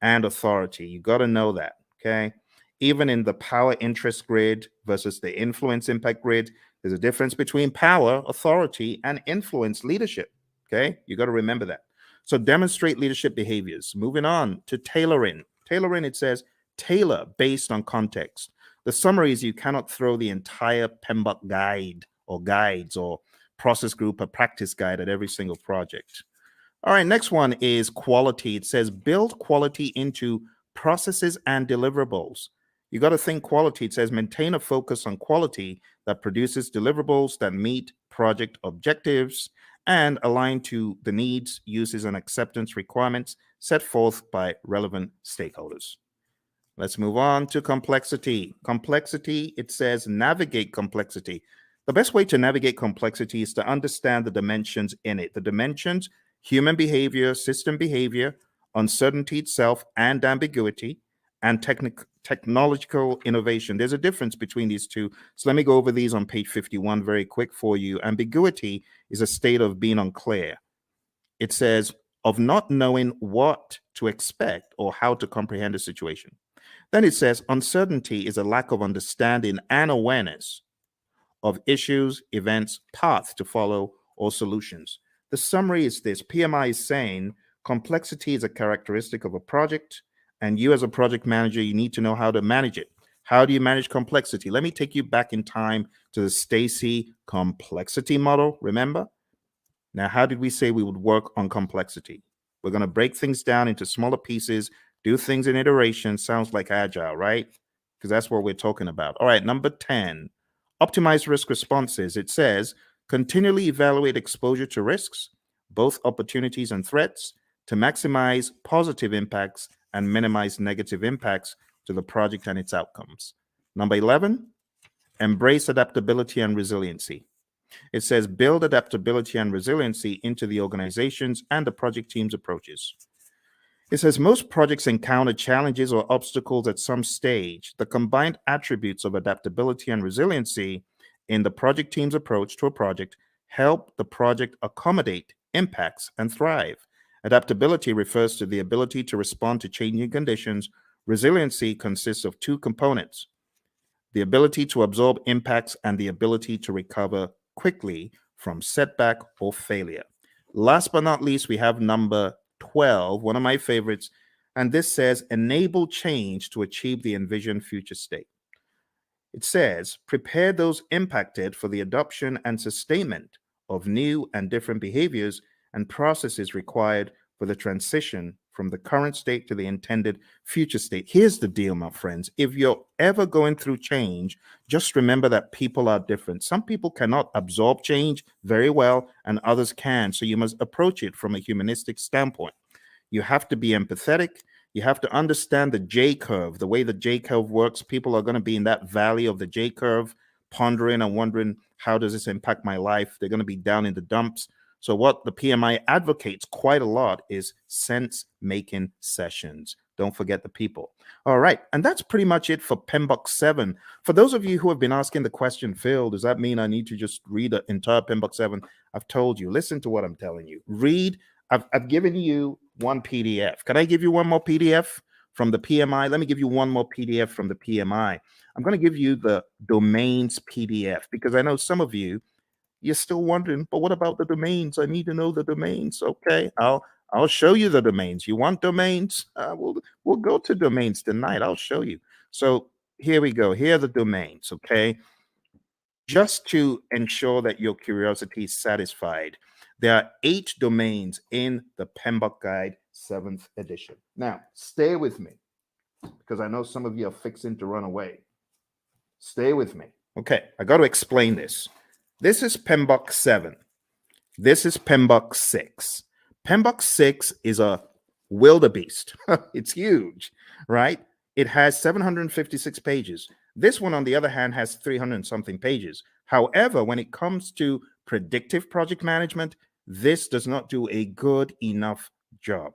S1: and authority. You got to know that, okay? Even in the power interest grid versus the influence impact grid, there's a difference between power, authority, and influence leadership, okay? You got to remember that. So demonstrate leadership behaviors. Moving on to tailoring. Tailoring, it says, tailor based on context. The summary is you cannot throw the entire PMBOK guide or guides or process group or practice guide at every single project. All right, next one is quality. It says build quality into processes and deliverables. You got to think quality. It says maintain a focus on quality that produces deliverables that meet project objectives and align to the needs, uses, and acceptance requirements set forth by relevant stakeholders. Let's move on to complexity. Complexity, it says navigate complexity. The best way to navigate complexity is to understand the dimensions in it. The dimensions, human behavior, system behavior, uncertainty itself, and ambiguity, and technological innovation. There's a difference between these two. So let me go over these on page 51 very quick for you. Ambiguity is a state of being unclear. It says of not knowing what to expect or how to comprehend a situation. Then it says uncertainty is a lack of understanding and awareness of issues, events, paths to follow, or solutions. The summary is this. PMI is saying complexity is a characteristic of a project, and you as a project manager, you need to know how to manage it. How do you manage complexity? Let me take you back in time to the Stacy complexity model, remember? Now, how did we say we would work on complexity? We're going to break things down into smaller pieces, do things in iteration. Sounds like agile, right? Because that's what we're talking about. All right, number 10, optimize risk responses. It says continually evaluate exposure to risks, both opportunities and threats, to maximize positive impacts and minimize negative impacts to the project and its outcomes. Number 11, embrace adaptability and resiliency. It says build adaptability and resiliency into the organizations and the project team's approaches. It says most projects encounter challenges or obstacles at some stage. The combined attributes of adaptability and resiliency in the project team's approach to a project help the project accommodate impacts and thrive. Adaptability refers to the ability to respond to changing conditions. Resiliency consists of 2 components: the ability to absorb impacts and the ability to recover quickly from setback or failure. Last but not least, we have number 12, one of my favorites, and this says enable change to achieve the envisioned future state. It says prepare those impacted for the adoption and sustainment of new and different behaviors and processes required for the transition from the current state to the intended future state. Here's the deal, my friends. If you're ever going through change, just remember that people are different. Some people cannot absorb change very well, and others can. So you must approach it from a humanistic standpoint. You have to be empathetic. You have to understand the J curve, the way the J curve works. People are going to be in that valley of the J curve, pondering and wondering, how does this impact my life? They're going to be down in the dumps. So what the PMI advocates quite a lot is sense-making sessions. Don't forget the people. All right. And that's pretty much it for PMBOK 7. For those of you who have been asking the question, Phil, does that mean I need to just read the entire PMBOK 7? I've told you, listen to what I'm telling you. Read. I've given you one PDF. Can I give you one more PDF from the PMI? Let me give you one more PDF from the PMI. I'm going to give you the domains PDF because I know some of you, you're still wondering, but what about the domains? I need to know the domains. Okay, I'll show you the domains. You want domains? We'll go to domains tonight. I'll show you. So here we go. Here are the domains. Okay, just to ensure that your curiosity is satisfied, there are 8 domains in the PMBOK Guide 7th edition. Now, stay with me because I know some of you are fixing to run away. Stay with me. Okay, I got to explain this. This is PMBOK 7. This is PMBOK 6. PMBOK 6 is a wildebeest. It's huge, right? It has 756 pages. This one, on the other hand, has 300 and something pages. However, when it comes to predictive project management, this does not do a good enough job,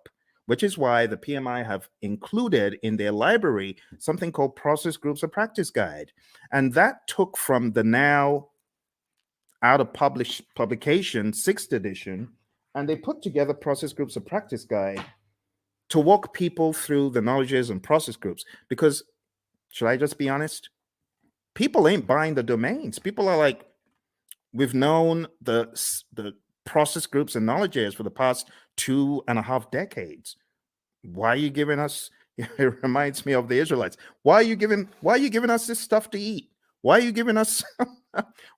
S1: which is why the PMI have included in their library something called Process Groups of Practice Guide. And that took from the now out of publication 6th edition, and they put together Process Groups of Practice Guide to walk people through the knowledges and process groups. Because, should I just be honest? People ain't buying the domains. People are like, we've known the process groups and knowledges for the past 2.5 decades. Why are you giving us? It reminds me of the Israelites. Why are you giving us this stuff to eat? Why are you giving us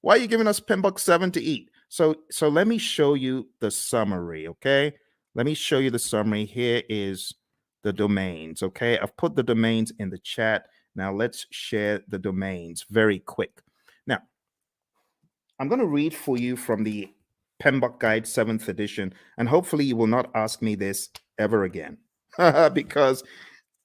S1: PMBOK 7 to eat? So let me show you the summary, okay? Let me show you the summary. Here is the domains, okay? I've put the domains in the chat. Now let's share the domains very quick. Now, I'm going to read for you from the PMBOK Guide 7th edition, and hopefully you will not ask me this ever again because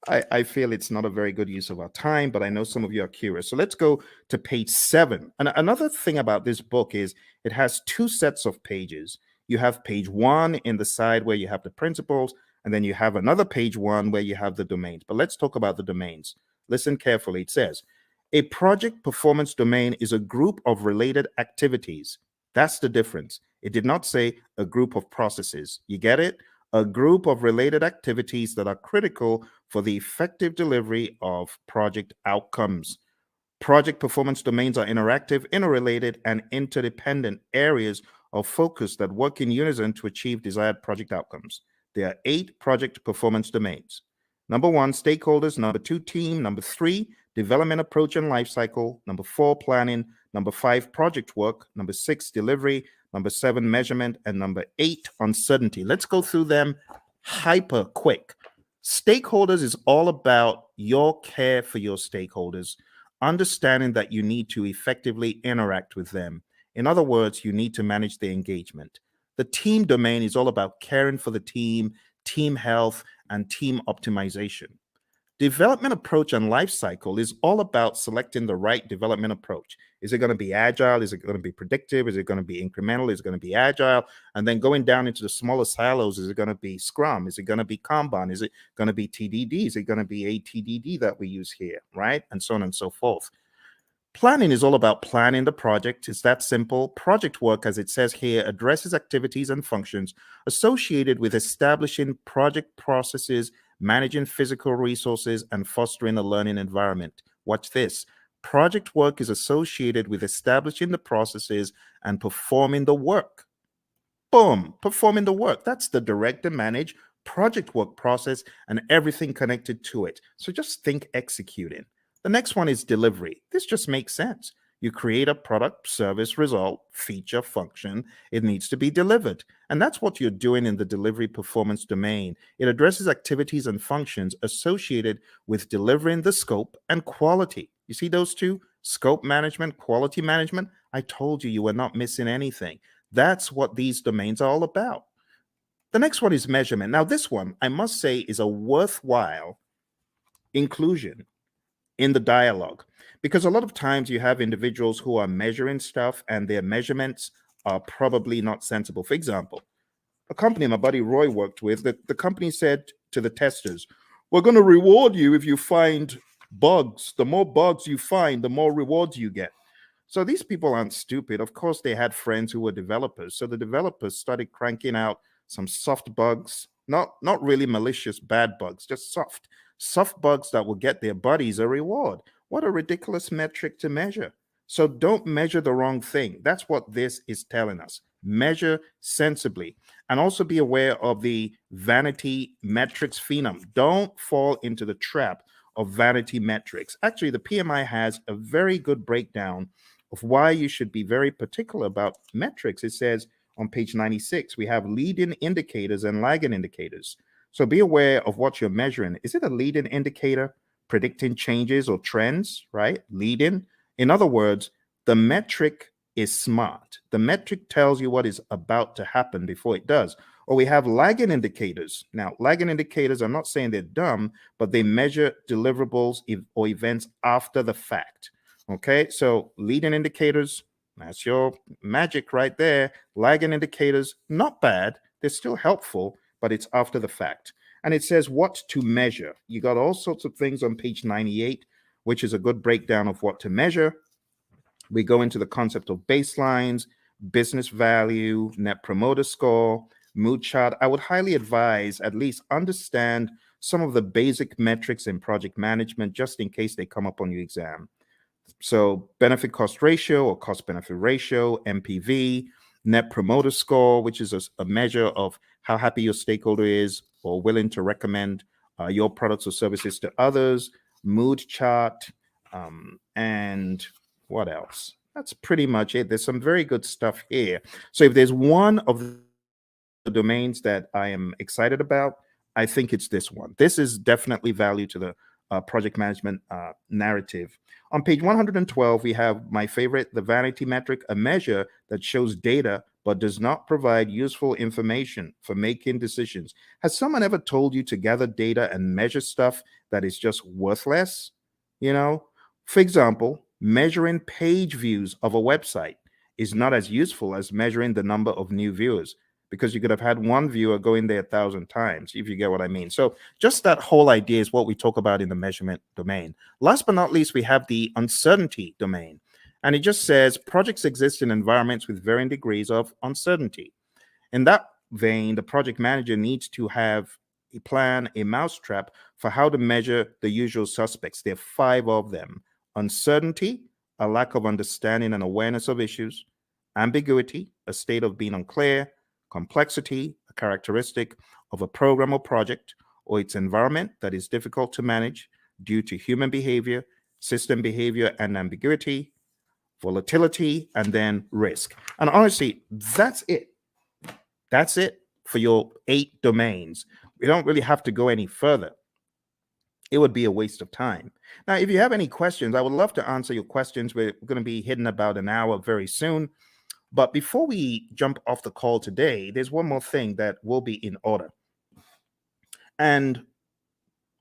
S1: I feel it's not a very good use of our time, but I know some of you are curious. So let's go to page 7. And another thing about this book is it has 2 sets of pages. You have page 1 in the side where you have the principles, and then you have another page 1 where you have the domains. But let's talk about the domains. Listen carefully. It says, a project performance domain is a group of related activities. That's the difference. It did not say a group of processes. You get it? A group of related activities that are critical for the effective delivery of project outcomes. Project performance domains are interactive, interrelated, and interdependent areas of focus that work in unison to achieve desired project outcomes. There are 8 project performance domains. Number 1, stakeholders. Number 2, team. Number 3, development approach and lifecycle. Number 4, planning. Number 5, project work. Number 6, delivery. Number 7, measurement. And number 8, uncertainty. Let's go through them hyper quick. Stakeholders is all about your care for your stakeholders, understanding that you need to effectively interact with them. In other words, you need to manage the engagement. The team domain is all about caring for the team, team health, and team optimization. Development approach and life cycle is all about selecting the right development approach. Is it going to be agile? Is it going to be predictive? Is it going to be incremental? Is it going to be agile? And then going down into the smaller silos, is it going to be Scrum? Is it going to be Kanban? Is it going to be TDD? Is it going to be ATDD that we use here, right? And so on and so forth. Planning is all about planning the project. It's that simple. Project work, as it says here, addresses activities and functions associated with establishing project processes, managing physical resources, and fostering a learning environment. Watch this. Project work is associated with establishing the processes and performing the work. Boom, performing the work. That's the direct and manage project work process and everything connected to it. So just think executing. The next one is delivery. This just makes sense. You create a product, service, result, feature, function. It needs to be delivered. And that's what you're doing in the delivery performance domain. It addresses activities and functions associated with delivering the scope and quality. You see those two? Scope management, quality management. I told you were not missing anything. That's what these domains are all about. The next one is measurement. Now, this one, I must say, is a worthwhile inclusion in the dialogue, because a lot of times you have individuals who are measuring stuff and their measurements are probably not sensible. For example, a company my buddy Roy worked with, the company said to the testers, we're going to reward you if you find bugs. The more bugs you find, the more rewards you get. So these people aren't stupid. Of course, they had friends who were developers. So the developers started cranking out some soft bugs, not really malicious bad bugs, just soft bugs that will get their buddies a reward. What a ridiculous metric to measure. So don't measure the wrong thing. That's what this is telling us. Measure sensibly, and also be aware of the vanity metrics phenom. Don't fall into the trap of vanity metrics. Actually, the PMI has a very good breakdown of why you should be very particular about metrics. It says on page 96, we have leading indicators and lagging indicators. So be aware of what you're measuring. Is it a leading indicator predicting changes or trends, right? Leading. In other words, the metric is smart. The metric tells you what is about to happen before it does. Or we have lagging indicators. Now, lagging indicators, I'm not saying they're dumb, but they measure deliverables or events after the fact. Okay, so leading indicators, that's your magic right there. Lagging indicators, not bad. They're still helpful, but it's after the fact. And it says what to measure. You got all sorts of things on page 98, which is a good breakdown of what to measure. We go into the concept of baselines, business value, net promoter score, mood chart. I would highly advise at least understand some of the basic metrics in project management just in case they come up on your exam. So benefit cost ratio or cost benefit ratio, NPV, net promoter score, which is a measure of how happy your stakeholder is or willing to recommend your products or services to others, mood chart, and what else? That's pretty much it. There's some very good stuff here. So if there's one of the domains that I am excited about, I think it's this one. This is definitely value to the project management narrative. On page 112, we have my favorite, the vanity metric, a measure that shows data but does not provide useful information for making decisions. Has someone ever told you to gather data and measure stuff that is just worthless? You know, for example, measuring page views of a website is not as useful as measuring the number of new viewers, because you could have had one viewer go in there 1,000 times, if you get what I mean. So just that whole idea is what we talk about in the measurement domain. Last but not least, we have the uncertainty domain. And it just says projects exist in environments with varying degrees of uncertainty. In that vein, the project manager needs to have a plan, a mousetrap for how to measure the usual suspects. There are 5 of them: uncertainty, a lack of understanding and awareness of issues; ambiguity, a state of being unclear; complexity, a characteristic of a program or project or its environment that is difficult to manage due to human behavior, system behavior, and ambiguity; volatility; and then risk. And honestly, that's it. That's it for your 8 domains. We don't really have to go any further. It would be a waste of time. Now, if you have any questions, I would love to answer your questions. We're going to be hitting about an hour very soon. But before we jump off the call today, there's one more thing that will be in order. And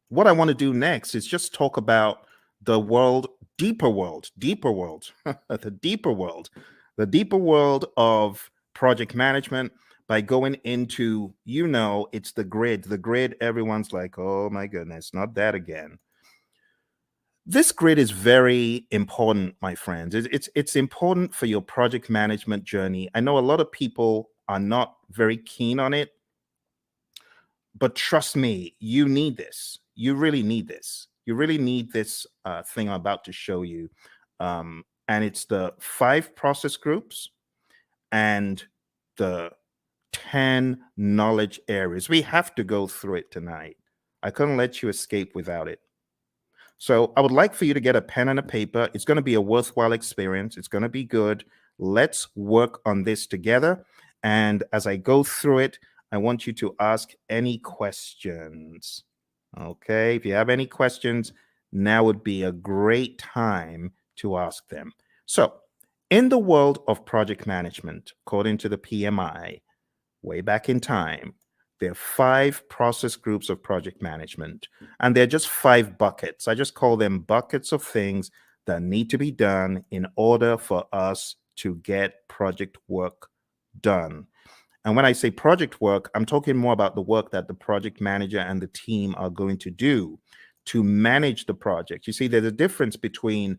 S1: what I want to do next is just talk about the world, deeper world, the deeper world of project management by going into, it's the grid. The grid, everyone's like, oh my goodness, not that again. This grid is very important, my friends. It's important for your project management journey. I know a lot of people are not very keen on it, but trust me, you need this. You really need this. You really need this thing I'm about to show you. And it's the 5 process groups and the 10 knowledge areas. We have to go through it tonight. I couldn't let you escape without it. So I would like for you to get a pen and a paper. It's going to be a worthwhile experience. It's going to be good. Let's work on this together. And as I go through it, I want you to ask any questions. Okay, if you have any questions, now would be a great time to ask them. So, in the world of project management, according to the PMI, way back in time, there are 5 process groups of project management, and they're just 5 buckets. I just call them buckets of things that need to be done in order for us to get project work done. And when I say project work, I'm talking more about the work that the project manager and the team are going to do to manage the project. You see, there's a difference between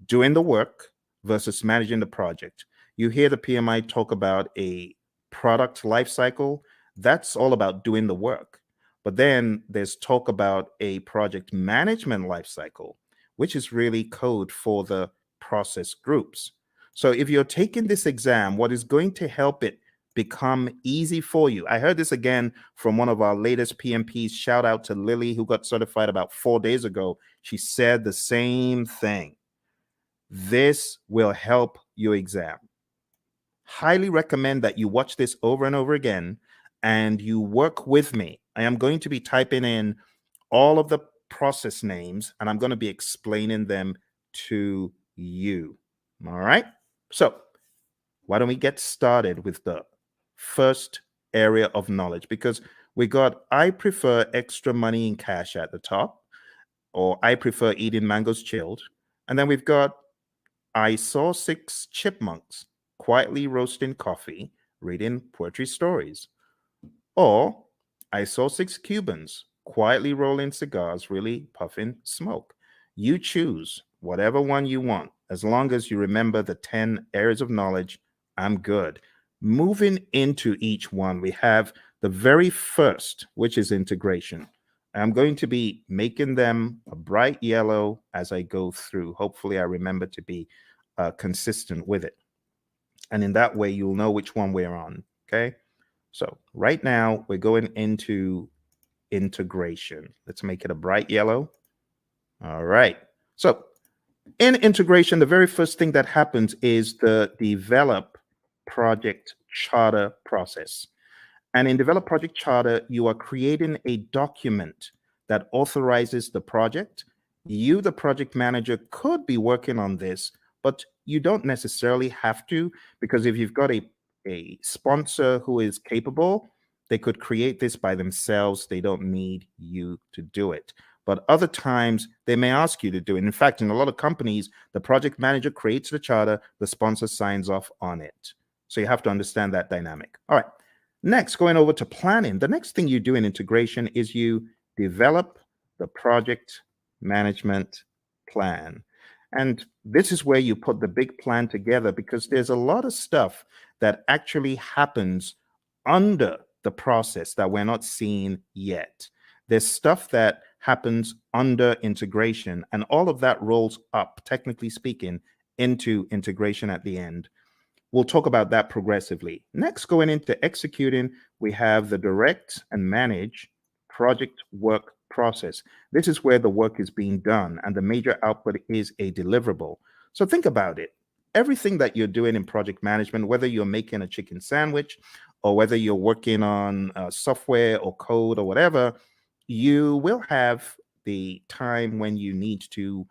S1: doing the work versus managing the project. You hear the PMI talk about a product life cycle. That's all about doing the work. But then there's talk about a project management life cycle, which is really code for the process groups. So if you're taking this exam, what is going to help it become easy for you? I heard this again from one of our latest PMPs. Shout out to Lily, who got certified about 4 days ago. She said the same thing. This will help your exam. Highly recommend that you watch this over and over again and you work with me. I am going to be typing in all of the process names and I'm going to be explaining them to you. All right. So why don't we get started with the first area of knowledge? Because we got, I prefer extra money in cash at the top, or I prefer eating mangoes chilled. And then we've got, I saw 6 chipmunks quietly roasting coffee, reading poetry stories. Or I saw 6 Cubans quietly rolling cigars, really puffing smoke. You choose whatever one you want. As long as you remember the 10 areas of knowledge, I'm good. Moving into each one, we have the very first, which is integration. I'm going to be making them a bright yellow as I go through. Hopefully, I remember to be consistent with it. And in that way, you'll know which one we're on. Okay. So right now, we're going into integration. Let's make it a bright yellow. All right. So in integration, the very first thing that happens is the develop project charter process. And in Develop Project Charter, you are creating a document that authorizes the project. You, the project manager, could be working on this, but you don't necessarily have to, because if you've got a sponsor who is capable, they could create this by themselves. They don't need you to do it. But other times, they may ask you to do it. In fact, in a lot of companies, the project manager creates the charter, the sponsor signs off on it. So you have to understand that dynamic. All right. Next, going over to planning, the next thing you do in integration is you develop the project management plan. And this is where you put the big plan together, because there's a lot of stuff that actually happens under the process that we're not seeing yet. There's stuff that happens under integration, and all of that rolls up, technically speaking, into integration at the end. We'll talk about that progressively. Next, going into executing, we have the direct and manage project work process. This is where the work is being done and the major output is a deliverable. So think about it. Everything that you're doing in project management, whether you're making a chicken sandwich or whether you're working on software or code or whatever, you will have the time when you need to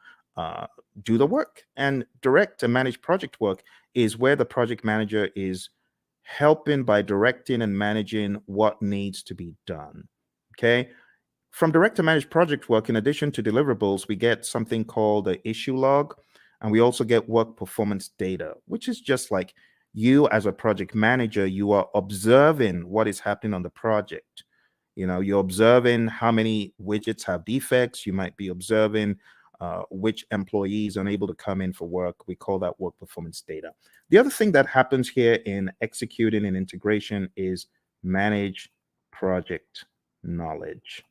S1: do the work. And direct and manage project work is where the project manager is helping by directing and managing what needs to be done. Okay. From direct to manage project work, in addition to deliverables, we get something called the issue log, and we also get work performance data, which is just like you as a project manager, you are observing what is happening on the project. You know, you're observing how many widgets have defects. You might be observing which employees are unable to come in for work. We call that work performance data. The other thing that happens here in executing and integration is manage project knowledge.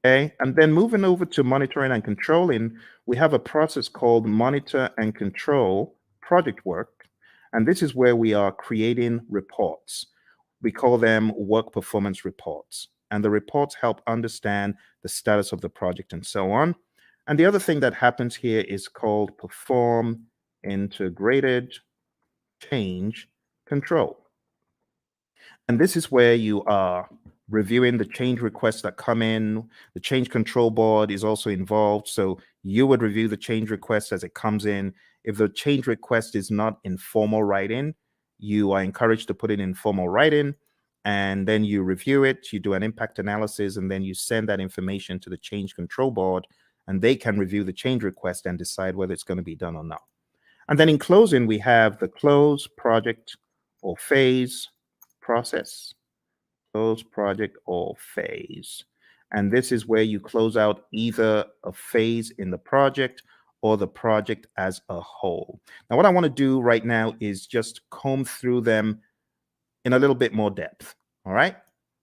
S1: Okay, and then moving over to monitoring and controlling, we have a process called monitor and control project work. And this is where we are creating reports. We call them work performance reports. And the reports help understand the status of the project and so on. And the other thing that happens here is called perform integrated change control. And this is where you are reviewing the change requests that come in. The change control board is also involved. So you would review the change request as it comes in. If the change request is not in formal writing, you are encouraged to put it in formal writing. And then you review it, you do an impact analysis, and then you send that information to the change control board, and they can review the change request and decide whether it's going to be done or not. And then in closing, we have the close project or phase, process, close project or phase. And this is where you close out either a phase in the project or the project as a whole. Now, what I want to do right now is just comb through them in a little bit more depth. All right.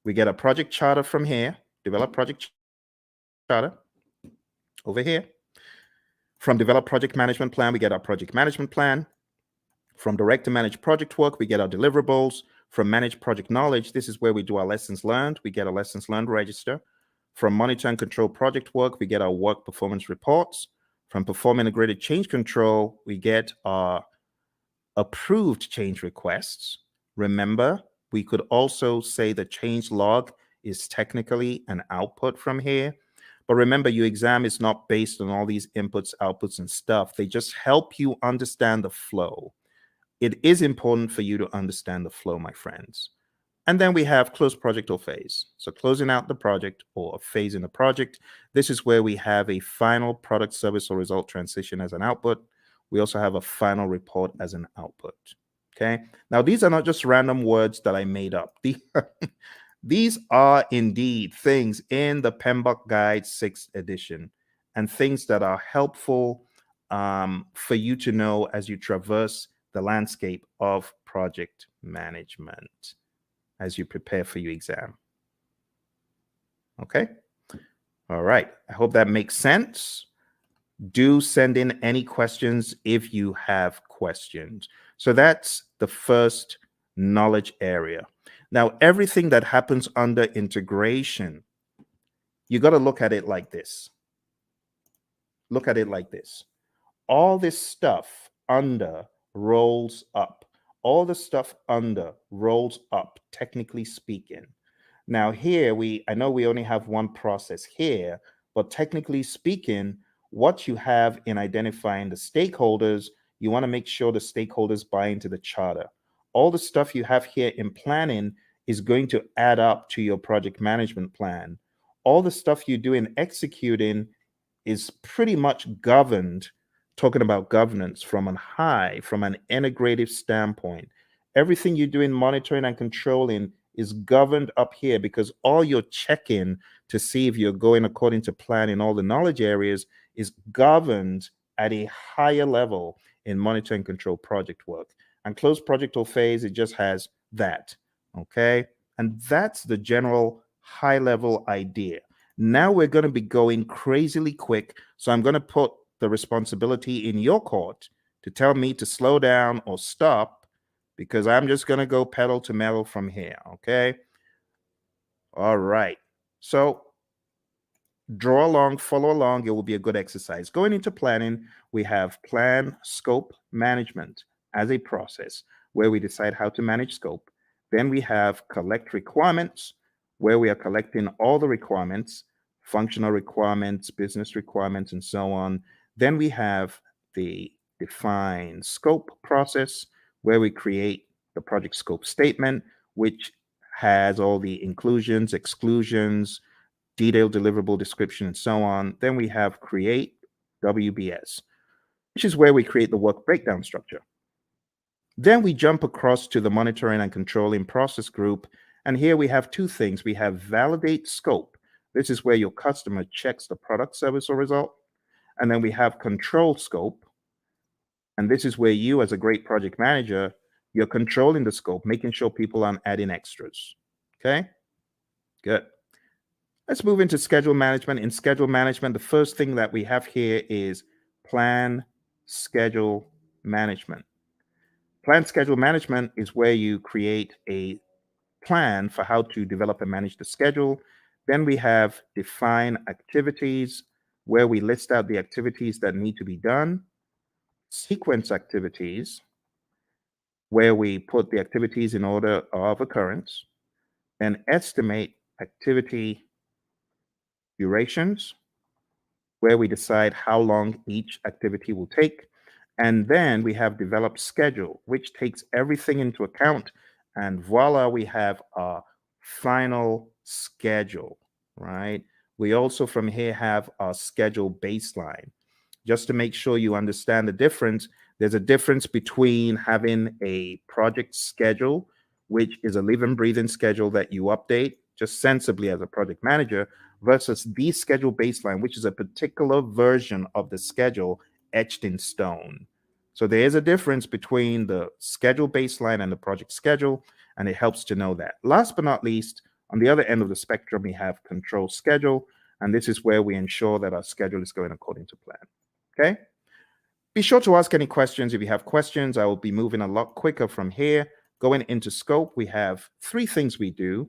S1: We get a project charter from here, develop project charter over here. From develop project management plan, we get our project management plan. From direct to manage project work, we get our deliverables. From manage project knowledge, this is where we do our lessons learned. We get a lessons learned register. From monitor and control project work, we get our work performance reports. From perform integrated change control, we get our approved change requests. Remember, we could also say the change log is technically an output from here. But remember, your exam is not based on all these inputs, outputs, and stuff. They just help you understand the flow. It is important for you to understand the flow, my friends. And then we have close project or phase. So closing out the project or a phase in the project. This is where we have a final product, service, or result transition as an output. We also have a final report as an output. Okay. Now, these are not just random words that I made up. These are indeed things in the PMBOK Guide 6th edition and things that are helpful for you to know as you traverse the landscape of project management as you prepare for your exam. Okay. All right. I hope that makes sense. Do send in any questions if you have questions. So that's the first knowledge area. Now, everything that happens under integration, you got to look at it like this. Look at it like this. All this stuff under rolls up. All the stuff under rolls up, technically speaking. Now here, I know we only have one process here, but technically speaking, what you have in identifying the stakeholders, you want to make sure the stakeholders buy into the charter. All the stuff you have here in planning is going to add up to your project management plan. All the stuff you do in executing is pretty much governed, talking about governance from an integrative standpoint. Everything you do in monitoring and controlling is governed up here because all you're checking to see if you're going according to plan in all the knowledge areas is governed at a higher level in monitor and control project work. And closed project or phase, it just has that. Okay. And that's the general high level idea. Now we're going to be going crazily quick. So I'm going to put the responsibility in your court to tell me to slow down or stop, because I'm just going to go pedal to metal from here. Okay. All right. So draw along, follow along. It will be a good exercise. Going into planning, we have plan, scope, management as a process where we decide how to manage scope. Then we have collect requirements, where we are collecting all the requirements, functional requirements, business requirements, and so on. Then we have the define scope process, where we create the project scope statement, which has all the inclusions, exclusions, detailed deliverable description, and so on. Then we have create WBS, which is where we create the work breakdown structure. Then we jump across to the monitoring and controlling process group. And here we have two things. We have validate scope. This is where your customer checks the product, service, or result. And then we have control scope. And this is where you, as a great project manager, you're controlling the scope, making sure people aren't adding extras. Okay, good. Let's move into schedule management. In schedule management, the first thing that we have here is plan schedule management. Plan schedule management is where you create a plan for how to develop and manage the schedule. Then we have define activities, where we list out the activities that need to be done. Sequence activities, where we put the activities in order of occurrence. And estimate activity durations, where we decide how long each activity will take. And then we have developed schedule, which takes everything into account. And voila, we have our final schedule, right? We also from here have our schedule baseline. Just to make sure you understand the difference, There's a difference between having a project schedule, which is a live and breathing schedule that you update just sensibly as a project manager, versus the schedule baseline, which is a particular version of the schedule etched in stone. So there is a difference between the schedule baseline and the project schedule, and it helps to know that. Last but not least, on the other end of the spectrum, we have control schedule, and this is where we ensure that our schedule is going according to plan. Okay? Be sure to ask any questions. If you have questions, I will be moving a lot quicker from here. Going into scope, we have three things we do.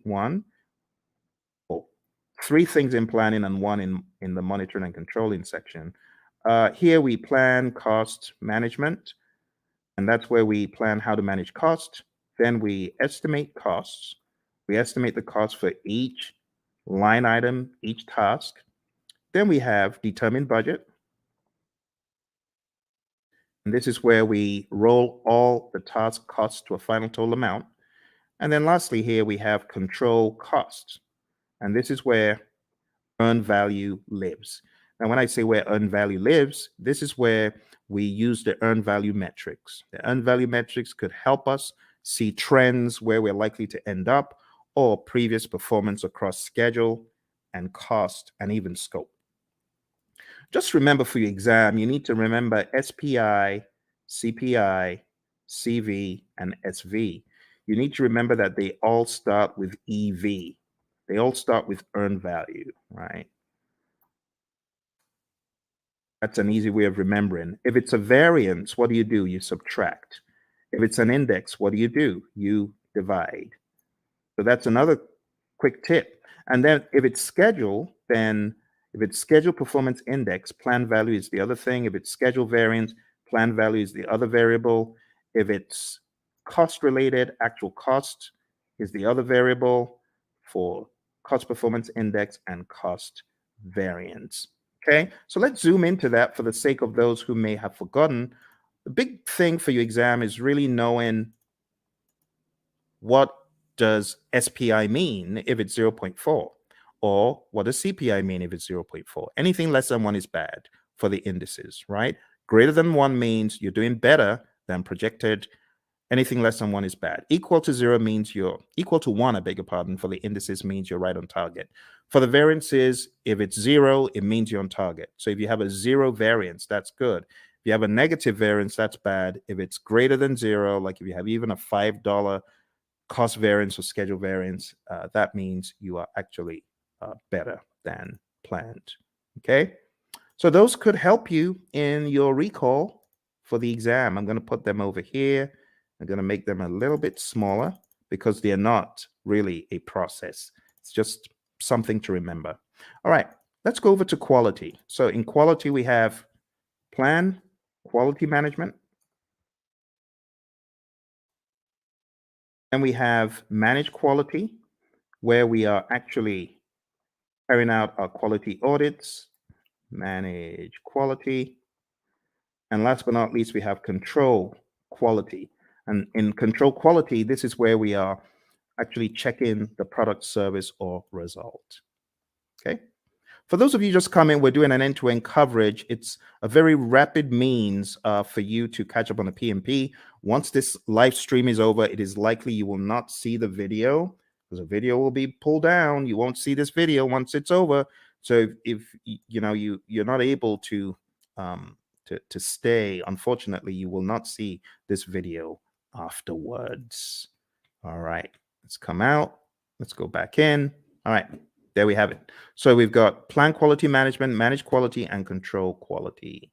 S1: Three things in planning and one in the monitoring and controlling section. Here we plan cost management, and that's where we plan how to manage cost. Then we estimate costs. We estimate the cost for each line item, each task. Then we have determine budget. And this is where we roll all the task costs to a final total amount. And then lastly, here we have control costs. And this is where earned value lives. Now, when I say where earned value lives, this is where we use the earned value metrics. The earned value metrics could help us see trends where we're likely to end up, or previous performance across schedule and cost and even scope. Just remember for your exam, you need to remember SPI, CPI, CV, and SV. You need to remember that they all start with EV. They all start with earned value, right? That's an easy way of remembering. If it's a variance, what do? You subtract. If it's an index, what do? You divide. So that's another quick tip. And then if it's schedule, then if it's schedule performance index, plan value is the other thing. If it's schedule variance, plan value is the other variable. If it's cost related, actual cost is the other variable for cost performance index and cost variance. Okay, so let's zoom into that for the sake of those who may have forgotten. The big thing for your exam is really knowing what does SPI mean if it's 0.4, or what does CPI mean if it's 0.4. Anything less than 1 is bad for the indices, right? Greater than 1 means you're doing better than projected. Anything less than 1 is bad. Equal to 0 means you're equal to 1, I beg your pardon, for the indices means you're right on target. For the variances, if it's 0, it means you're on target. So if you have a 0 variance, that's good. If you have a negative variance, that's bad. If it's greater than 0, like if you have even a $5 cost variance or schedule variance, that means you are actually better than planned. Okay, so those could help you in your recall for the exam. I'm going to put them over here. I'm going to make them a little bit smaller because they're not really a process. It's just something to remember. All right, let's go over to quality. So in quality, we have plan, quality management. And we have manage quality, where we are actually carrying out our quality audits, manage quality. And last but not least, we have control quality. And in control quality, this is where we are actually checking the product, service, or result. Okay. For those of you just coming, we're doing an end-to-end coverage. It's a very rapid means for you to catch up on the PMP. Once this live stream is over, it is likely you will not see the video because the video will be pulled down. You won't see this video once it's over. So if you know you're not able to stay, unfortunately, you will not see this video afterwards. All right, let's come out. Let's go back in. All right, there we have it. So we've got plan quality management, manage quality, and control quality.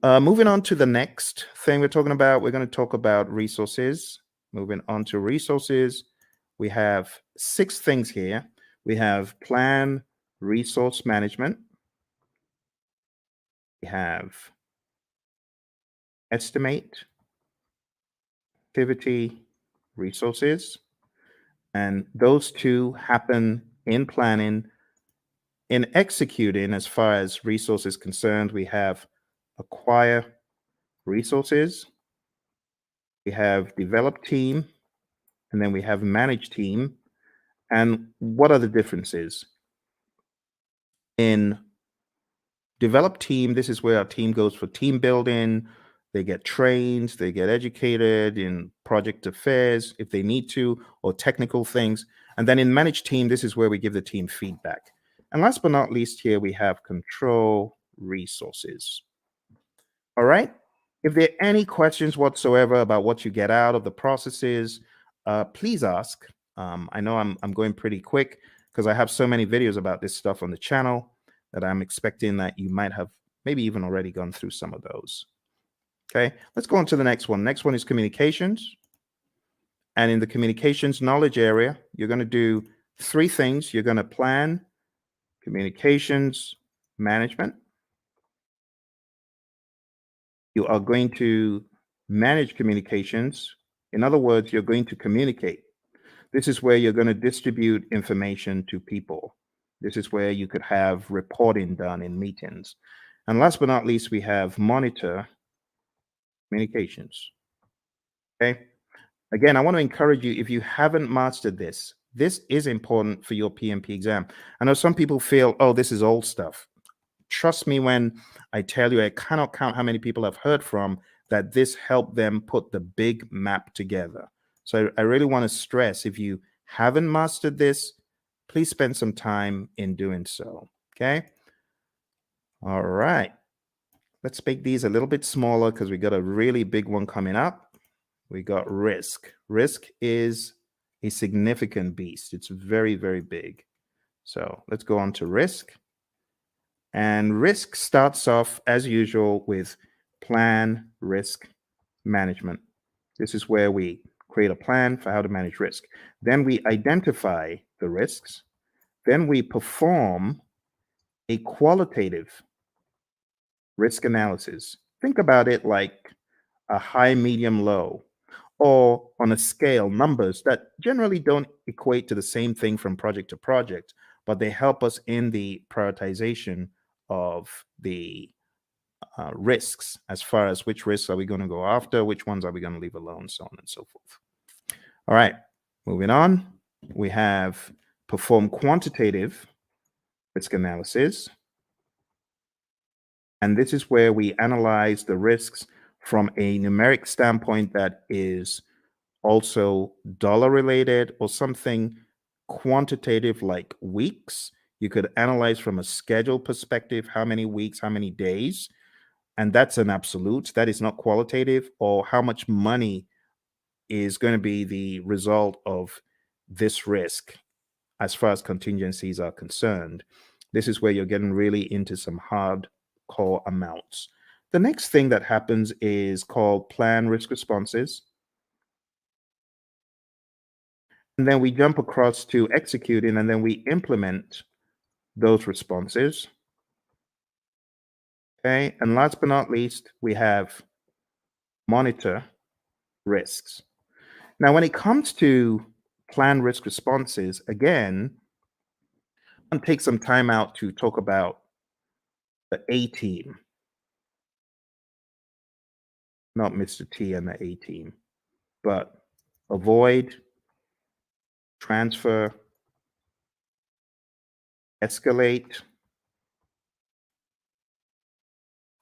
S1: Moving on to the next thing we're talking about, we're going to talk about resources. Moving on to resources, we have 6 things here. We have plan resource management. We have estimate, activity, resources. And those two happen in planning. In executing, as far as resources concerned, we have acquire resources, we have develop team, and then we have manage team. And what are the differences? In develop team, this is where our team goes for team building. They get trained, they get educated in project affairs if they need to, or technical things. And then in managed team, this is where we give the team feedback. And last but not least, here we have control resources. All right. If there are any questions whatsoever about what you get out of the processes, please ask. I know I'm going pretty quick because I have so many videos about this stuff on the channel that I'm expecting that you might have maybe even already gone through some of those. Okay, let's go on to the next one. Next one is communications. And in the communications knowledge area, you're going to do three things. You're going to plan communications management. You are going to manage communications. In other words, you're going to communicate. This is where you're going to distribute information to people. This is where you could have reporting done in meetings. And last but not least, we have monitor communications. Okay. Again, I want to encourage you, if you haven't mastered this, this is important for your PMP exam. I know some people feel, oh, this is old stuff. Trust me when I tell you, I cannot count how many people I've heard from that this helped them put the big map together. So I really want to stress, if you haven't mastered this, please spend some time in doing so. Okay. All right. Let's make these a little bit smaller because we got a really big one coming up. We got risk. Risk is a significant beast. It's very, very big. So let's go on to risk. And risk starts off as usual with plan risk management. This is where we create a plan for how to manage risk. Then we identify the risks. Then we perform a qualitative risk analysis. Think about it like a high, medium, low, or on a scale, numbers that generally don't equate to the same thing from project to project, but they help us in the prioritization of the risks, as far as which risks are we going to go after, which ones are we going to leave alone, so on and so forth. All right, moving on. We have perform quantitative risk analysis. And this is where we analyze the risks from a numeric standpoint that is also dollar related, or something quantitative like weeks. You could analyze from a schedule perspective, how many weeks, how many days, and that's an absolute. That is not qualitative. Or how much money is going to be the result of this risk as far as contingencies are concerned. This is where you're getting really into some hardcore amounts. The next thing that happens is called plan risk responses. And then we jump across to executing, and then we implement those responses. Okay. And last but not least, we have monitor risks. Now, when it comes to plan risk responses, again, I'll take some time out to talk about the A team, not Mr. T and the A team, but avoid, transfer, escalate,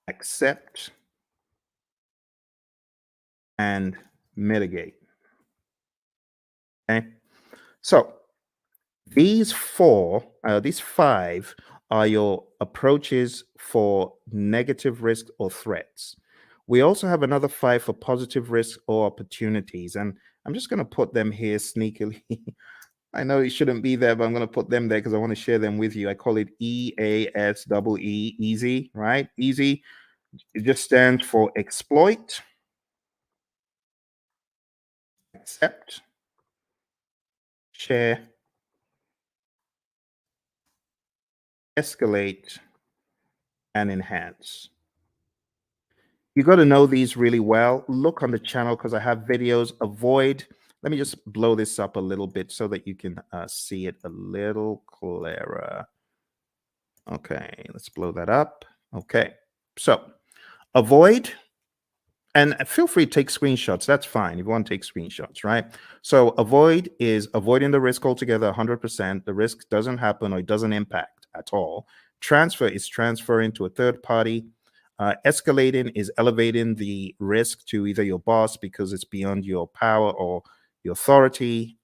S1: accept, and mitigate. Okay. So these five are your approaches for negative risk or threats. We also have another five for positive risk or opportunities. And I'm just going to put them here sneakily. I know it shouldn't be there, but I'm going to put them there because I want to share them with you. I call it EASEE, easy, right? Easy. It just stands for exploit, accept, share, escalate, and enhance. You got to know these really well. Look on the channel because I have videos. Avoid. Let me just blow this up a little bit so that you can see it a little clearer. Okay, let's blow that up. Okay, so avoid, and feel free to take screenshots. That's fine if you want to take screenshots, right? So avoid is avoiding the risk altogether, 100%. The risk doesn't happen or it doesn't impact at all. Transfer is transferring to a third party. Escalating is elevating the risk to either your boss because it's beyond your power or your authority,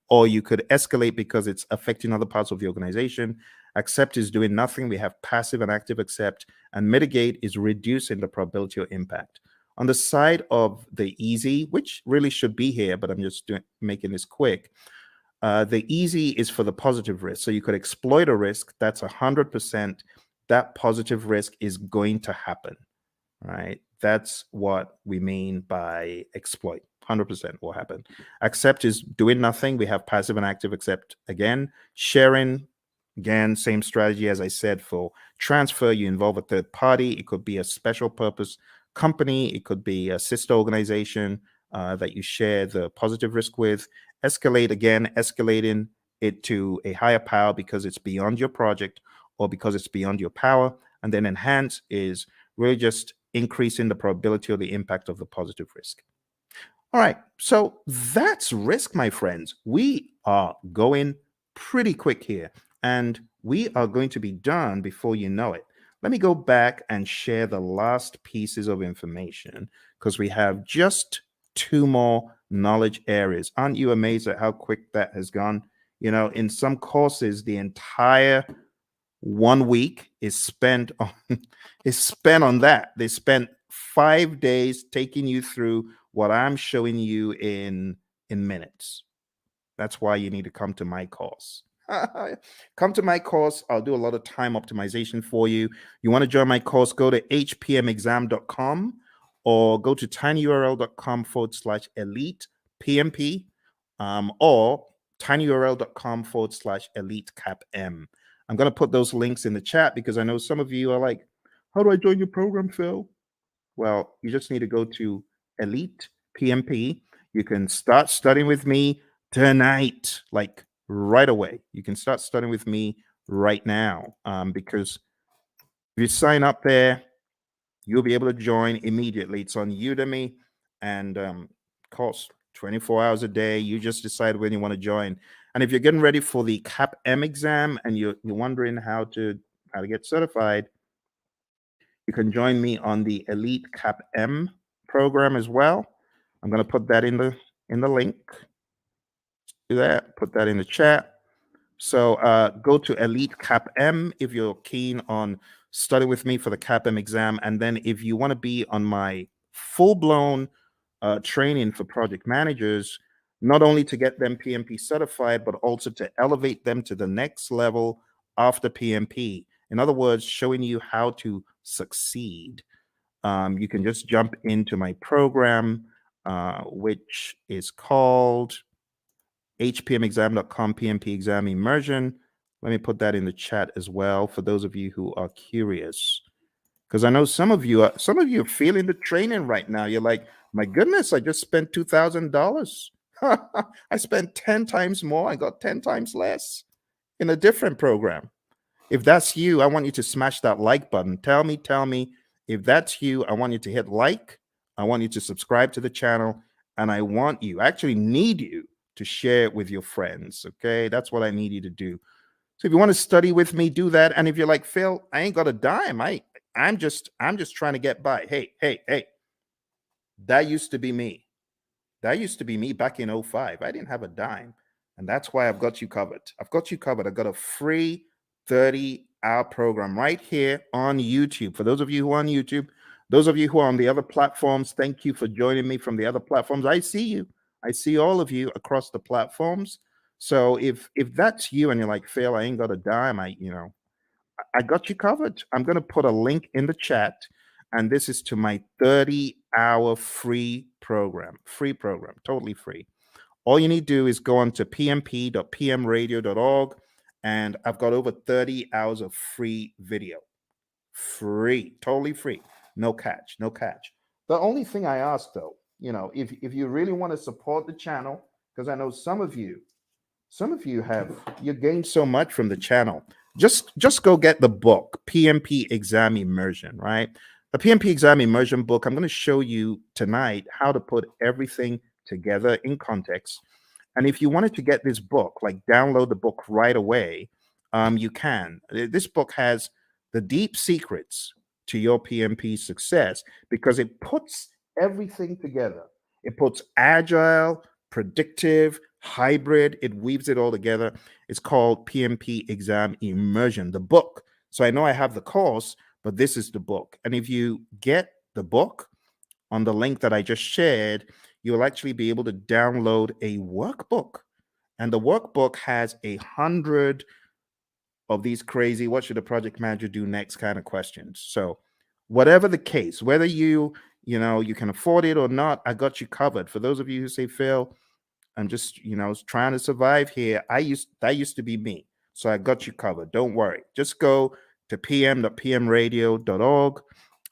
S1: or you could escalate because it's affecting other parts of the organization. Accept is doing nothing. We have passive and active accept, and mitigate is reducing the probability of impact. On the side of the easy, which really should be here, but I'm just making this quick. The easy is for the positive risk. So you could exploit a risk. That's 100%. That positive risk is going to happen, right? That's what we mean by exploit. 100% will happen. Accept is doing nothing. We have passive and active accept again. Sharing, again, same strategy as I said for transfer. You involve a third party. It could be a special purpose company. It could be a sister organization that you share the positive risk with. Escalate, again, escalating it to a higher power because it's beyond your project or because it's beyond your power. And then enhance is really just increasing the probability or the impact of the positive risk. All right, so that's risk, my friends. We are going pretty quick here, and we are going to be done before you know it. Let me go back and share the last pieces of information because we have just 2 more knowledge areas. Aren't you amazed at how quick that has gone? You know, in some courses, the entire 1 week is spent on that. They spent 5 days taking you through what I'm showing you in minutes. That's why you need to come to my course. Come to my course. I'll do a lot of time optimization for you. You want to join my course, go to hpmexam.com or go to tinyurl.com/elite PMP or tinyurl.com/elite CAPM. I'm going to put those links in the chat because I know some of you are like, how do I join your program, Phil? Well, you just need to go to Elite PMP. You can start studying with me tonight, like right away. You can start studying with me right now because if you sign up there, you'll be able to join immediately. It's on Udemy and costs 24 hours a day. You just decide when you want to join. And if you're getting ready for the CAPM exam and you're wondering how to get certified, you can join me on the Elite CAPM program as well. I'm going to put that in the link. Do that. Put that in the chat. So go to Elite CAPM if you're keen on studying with me for the CAPM exam. And then if you want to be on my full-blown training for project managers, not only to get them PMP certified, but also to elevate them to the next level after PMP. In other words, showing you how to succeed. You can just jump into my program, which is called hpmexam.com PMP exam immersion. Let me put that in the chat as well for those of you who are curious, because I know some of you are feeling the training right now. You're like, my goodness, I just spent $2,000. I spent 10 times more. I got 10 times less in a different program. If that's you, I want you to smash that like button. Tell me if that's you. I want you to hit like. I want you to subscribe to the channel, and I actually need you to share it with your friends. Okay, that's what I need you to do. So if you want to study with me, do that. And if you're like, Phil, I ain't got a dime. I'm just trying to get by. Hey, that used to be me. That used to be me back in 05. I didn't have a dime. And that's why I've got you covered. I've got a free 30-hour program right here on YouTube. For those of you who are on YouTube, those of you who are on the other platforms, thank you for joining me from the other platforms. I see you. I see all of you across the platforms. So if that's you and you're like, Phil, I ain't got a dime, I got you covered. I'm going to put a link in the chat, and this is to my 30-hour free program, totally free. All you need to do is go on to pmp.pmradio.org, and I've got over 30 hours of free video. Free, totally free. No catch. The only thing I ask though, if you really want to support the channel, because I know some of you you gained so much from the channel. Just go get the book, PMP Exam Immersion, right? The PMP Exam Immersion book, I'm going to show you tonight how to put everything together in context. And if you wanted to get this book, like download the book right away, you can. This book has the deep secrets to your PMP success because it puts everything together. It puts agile, predictive, hybrid, it weaves it all together. It's called PMP Exam Immersion, the book. So I know I have the course, but this is the book. And if you get the book on the link that I just shared, you'll actually be able to download a workbook. And the workbook has 100 of these crazy, what should a project manager do next kind of questions. So whatever the case, whether you can afford it or not, I got you covered. For those of you who say, Phil, I'm just, trying to survive here. That used to be me. So I got you covered. Don't worry. Just go to pm.pmradio.org,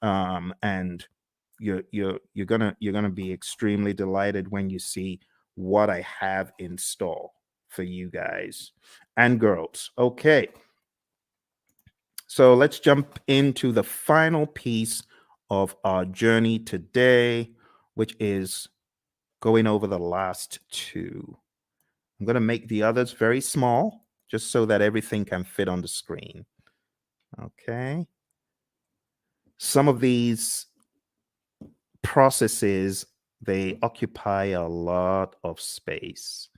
S1: and you're gonna be extremely delighted when you see what I have in store for you guys and girls. Okay. So let's jump into the final piece of our journey today, which is going over the last two. I'm going to make the others very small, just so that everything can fit on the screen. Okay. Some of these processes, they occupy a lot of space.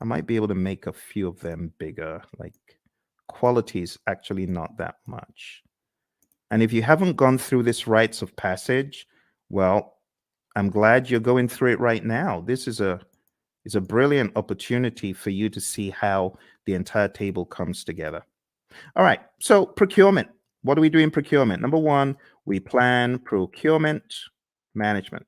S1: I might be able to make a few of them bigger, like quality is actually not that much. And if you haven't gone through this rites of passage, well, I'm glad you're going through it right now. This is a brilliant opportunity for you to see how the entire table comes together. All right, so procurement. What do we do in procurement? Number one, we plan procurement management.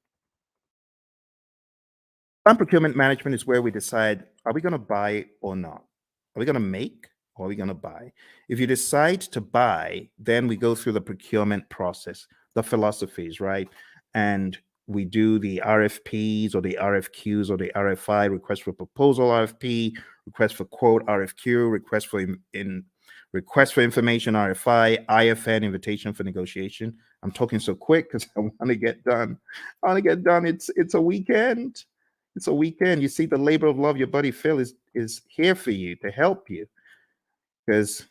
S1: Plan procurement management is where we decide, are we going to buy or not? Are we going to make or are we going to buy? If you decide to buy, then we go through the procurement process, the philosophies, right? And we do the RFPs or the RFQs or the RFI, request for proposal RFP, request for quote RFQ, request for information RFI, IFN, invitation for negotiation. I'm talking so quick because I want to get done. I want to get done. It's a weekend. It's a weekend. You see, the labor of love, your buddy Phil is here for you to help you. Because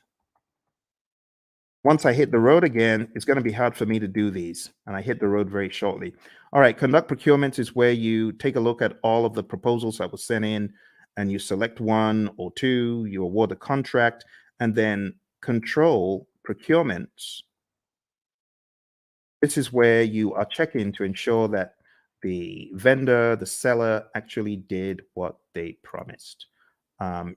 S1: once I hit the road again, it's going to be hard for me to do these. And I hit the road very shortly. All right, conduct procurement is where you take a look at all of the proposals that were sent in and you select one or two, you award a contract, and then control procurements. This is where you are checking to ensure that the vendor, the seller actually did what they promised.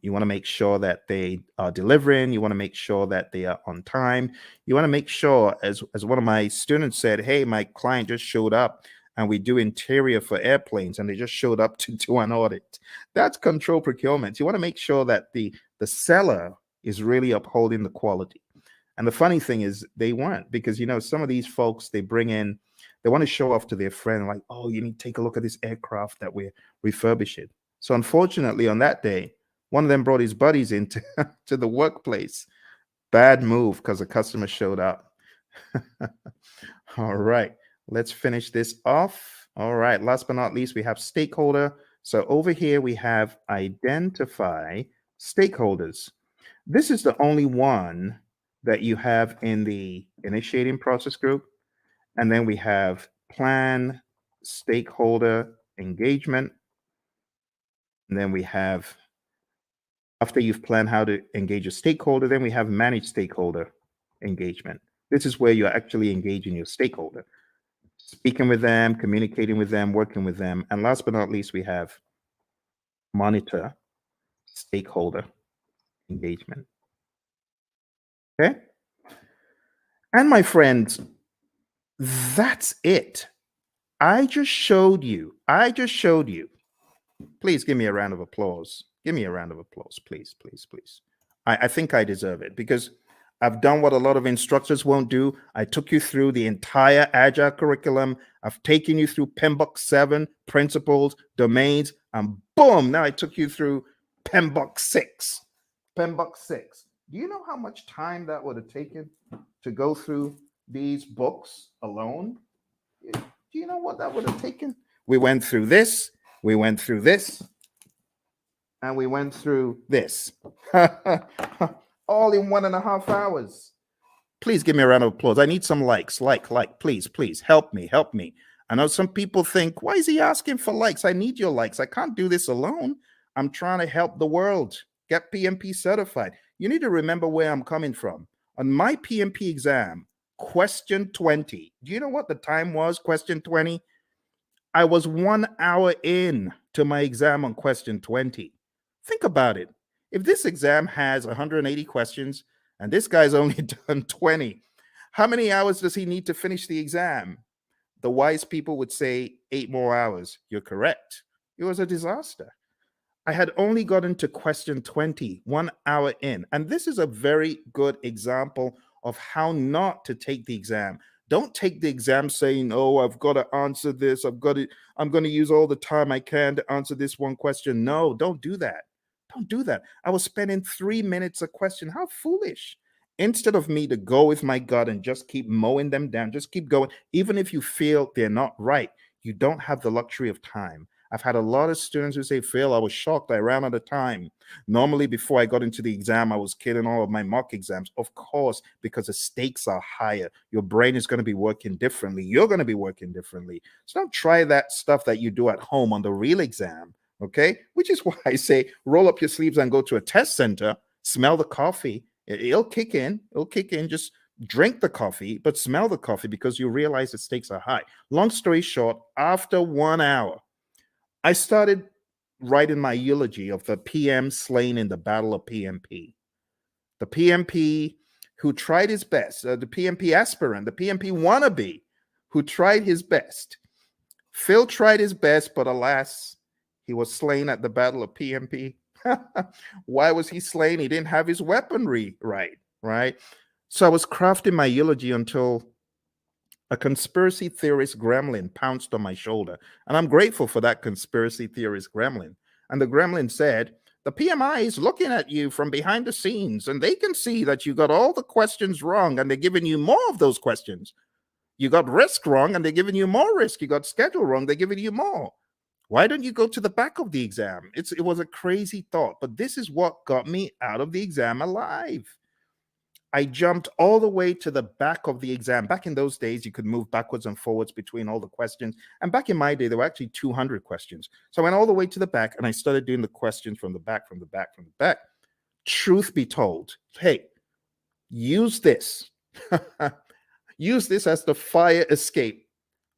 S1: You want to make sure that they are delivering. You want to make sure that they are on time. You want to make sure, as one of my students said, hey, my client just showed up and we do interior for airplanes and they just showed up to do an audit. That's control procurement. You want to make sure that the seller is really upholding the quality. And the funny thing is they weren't, because, some of these folks, they want to show off to their friend, like, oh, you need to take a look at this aircraft that we're refurbishing. So unfortunately, on that day, one of them brought his buddies into to the workplace. Bad move because the customer showed up. All right, let's finish this off. All right, last but not least, we have stakeholder. So over here, we have identify stakeholders. This is the only one that you have in the initiating process group. And then we have plan stakeholder engagement. And then we have, after you've planned how to engage a stakeholder, then we have manage stakeholder engagement. This is where you're actually engaging your stakeholder, speaking with them, communicating with them, working with them. And last but not least, we have monitor stakeholder engagement. Okay. And my friends, that's it. I just showed you. Please give me a round of applause. Give me a round of applause, please, please, please. I think I deserve it because I've done what a lot of instructors won't do. I took you through the entire Agile curriculum. I've taken you through PMBOK 7, principles, domains, and boom, now I took you through PMBOK 6. PMBOK 6. Do you know how much time that would have taken to go through these books alone? Do you know what that would have taken? We went through this, we went through this, and we went through this. All in 1.5 hours. Please give me a round of applause. I need some likes. Like, please, please help me, help me. I know some people think, why is he asking for likes? I need your likes. I can't do this alone. I'm trying to help the world get PMP certified. You need to remember where I'm coming from. On my PMP exam, question 20. Do you know what the time was? Question 20. I was 1 hour in to my exam on question 20. Think about it. If this exam has 180 questions and this guy's only done 20, how many hours does he need to finish the exam? The wise people would say 8 more hours. You're correct. It was a disaster. I had only gotten to question 20, 1 hour in. And this is a very good example of how not to take the exam. Don't take the exam saying, oh, I've got to answer this. I'm going to use all the time I can to answer this one question. No, don't do that. Don't do that. I was spending 3 minutes a question. How foolish. Instead of me to go with my gut and just keep mowing them down, just keep going. Even if you feel they're not right, you don't have the luxury of time. I've had a lot of students who say, Phil, I was shocked. I ran out of time. Normally, before I got into the exam, I was killing all of my mock exams. Of course, because the stakes are higher. Your brain is going to be working differently. You're going to be working differently. So don't try that stuff that you do at home on the real exam, okay? Which is why I say roll up your sleeves and go to a test center, smell the coffee. It'll kick in. It'll kick in. Just drink the coffee, but smell the coffee because you realize the stakes are high. Long story short, after 1 hour, I started writing my eulogy of the PM slain in the Battle of PMP. The PMP who tried his best, the PMP aspirant, the PMP wannabe who tried his best. Phil tried his best, but alas, he was slain at the Battle of PMP. Why was he slain? He didn't have his weaponry right? So I was crafting my eulogy until a conspiracy theorist gremlin pounced on my shoulder. And I'm grateful for that conspiracy theorist gremlin. And the gremlin said, the PMI is looking at you from behind the scenes, and they can see that you got all the questions wrong, and they're giving you more of those questions. You got risk wrong, and they're giving you more risk. You got schedule wrong, they're giving you more. Why don't you go to the back of the exam? It was a crazy thought, but this is what got me out of the exam alive. I jumped all the way to the back of the exam. Back in those days, you could move backwards and forwards between all the questions. And back in my day, there were actually 200 questions. So I went all the way to the back and I started doing the questions from the back, from the back, from the back. Truth be told, hey, use this. Use this as the fire escape.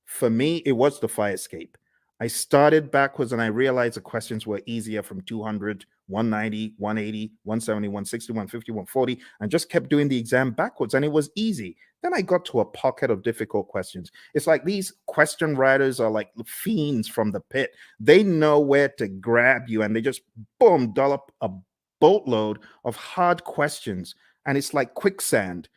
S1: For me, it was the fire escape. I started backwards and I realized the questions were easier from 200, 190, 180, 170, 160, 150, 140, and just kept doing the exam backwards, and it was easy. Then I got to a pocket of difficult questions. It's like these question writers are like fiends from the pit. They know where to grab you, and they just, boom, dollop a boatload of hard questions, and it's like quicksand.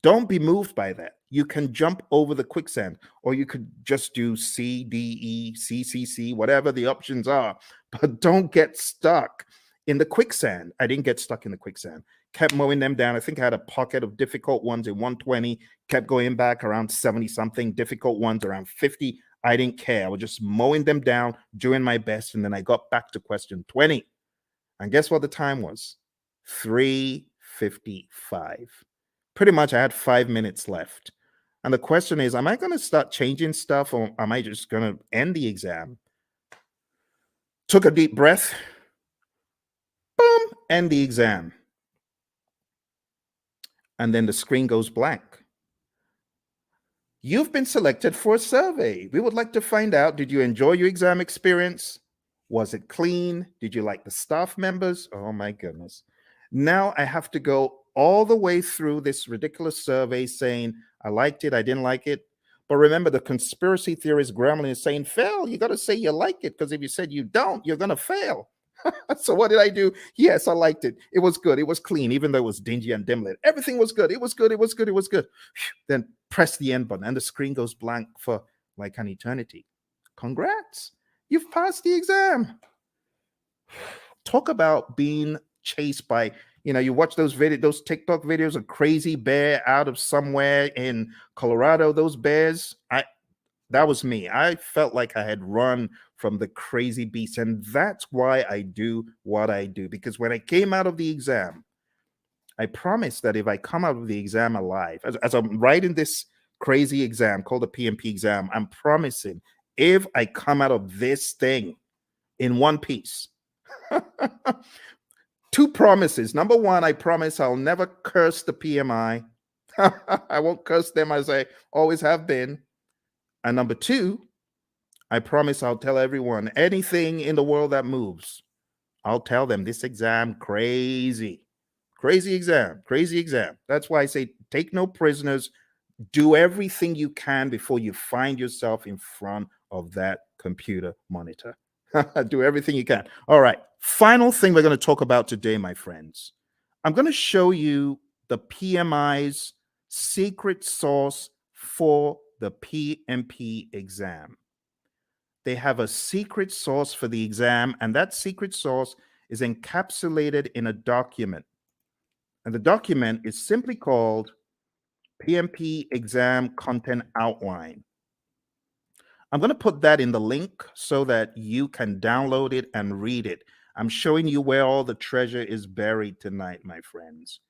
S1: Don't be moved by that. You can jump over the quicksand, or you could just do C, D, E, C, C, C, whatever the options are, but don't get stuck in the quicksand. I didn't get stuck in the quicksand. Kept mowing them down. I think I had a pocket of difficult ones in 120, kept going back around 70 something, difficult ones around 50. I didn't care. I was just mowing them down, doing my best. And then I got back to question 20. And guess what the time was? 3:55. Pretty much I had 5 minutes left. And the question is, am I going to start changing stuff, or am I just going to end the exam? Took a deep breath. Boom, end the exam. And then the screen goes blank. You've been selected for a survey. We would like to find out, did you enjoy your exam experience? Was it clean? Did you like the staff members? Oh my goodness. Now I have to go all the way through this ridiculous survey saying, I liked it, I didn't like it. But remember, the conspiracy theorist gremlin is saying, fail, you got to say you like it, because if you said you don't, you're going to fail. So what did I do? Yes, I liked it. It was good. It was clean, even though it was dingy and dim lit. Everything was good. It was good. It was good. It was good. Then press the end button and the screen goes blank for like an eternity. Congrats. You've passed the exam. Talk about being chased by, you watch those TikTok videos of crazy bear out of somewhere in Colorado, those bears. That was me. I felt like I had run from the crazy beast. And that's why I do what I do. Because when I came out of the exam, I promise that if I come out of the exam alive, as I'm writing this crazy exam called the PMP exam, I'm promising if I come out of this thing in one piece, two promises. Number one, I promise I'll never curse the PMI. I won't curse them as I always have been. And number two, I promise I'll tell everyone anything in the world that moves. I'll tell them this exam crazy. Crazy exam, crazy exam. That's why I say take no prisoners. Do everything you can before you find yourself in front of that computer monitor. Do everything you can. All right. Final thing we're going to talk about today, my friends. I'm going to show you the PMI's secret sauce for the PMP exam. They have a secret sauce for the exam, and that secret sauce is encapsulated in a document. And the document is simply called PMP Exam Content Outline. I'm going to put that in the link so that you can download it and read it. I'm showing you where all the treasure is buried tonight, my friends.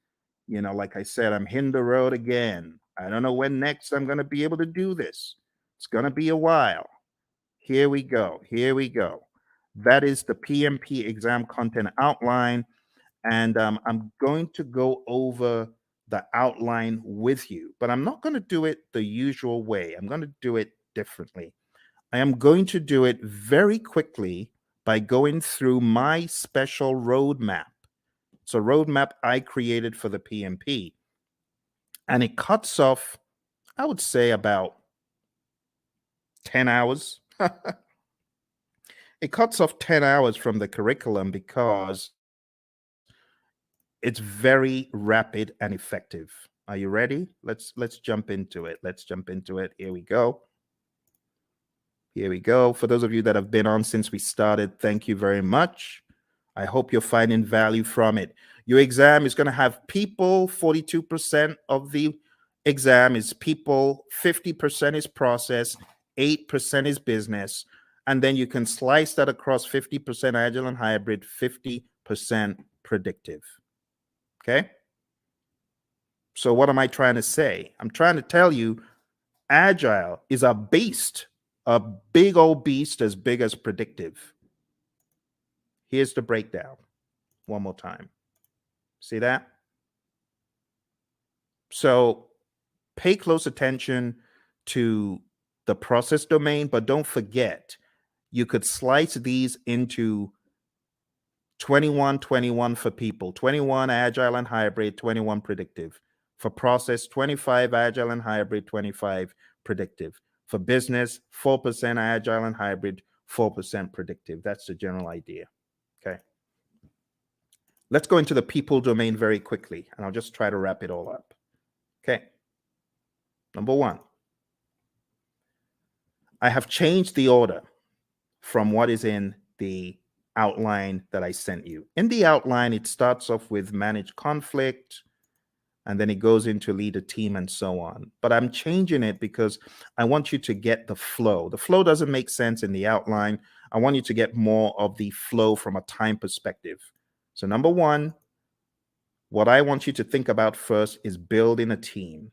S1: You know, like I said, I'm hitting the road again. I don't know when next I'm going to be able to do this. It's going to be a while. Here we go. Here we go. That is the PMP exam content outline. And I'm going to go over the outline with you, but I'm not going to do it the usual way. I'm going to do it differently. I am going to do it very quickly by going through my special roadmap. It's a roadmap I created for the PMP, and it cuts off, I would say, about 10 hours. It cuts off 10 hours from the curriculum because it's very rapid and effective. Are you ready? Let's jump into it. Let's jump into it. Here we go. Here we go. For those of you that have been on since we started, thank you very much. I hope you're finding value from it. Your exam is going to have people. 42% of the exam is people, 50% is process, 8% is business. And then you can slice that across 50% agile and hybrid, 50% predictive. Okay? So what am I trying to say? I'm trying to tell you agile is a beast, a big old beast as big as predictive. Here's the breakdown one more time. See that? So pay close attention to the process domain, but don't forget, you could slice these into 21 for people, 21 agile and hybrid, 21 predictive. For process, 25 agile and hybrid, 25 predictive. For business, 4% agile and hybrid, 4% predictive. That's the general idea. Okay. Let's go into the people domain very quickly, and I'll just try to wrap it all up. Okay. Number one, I have changed the order from what is in the outline that I sent you. In the outline, it starts off with manage conflict, and then it goes into lead a team and so on. But I'm changing it because I want you to get the flow. The flow doesn't make sense in the outline. I want you to get more of the flow from a time perspective. So number one, what I want you to think about first is building a team.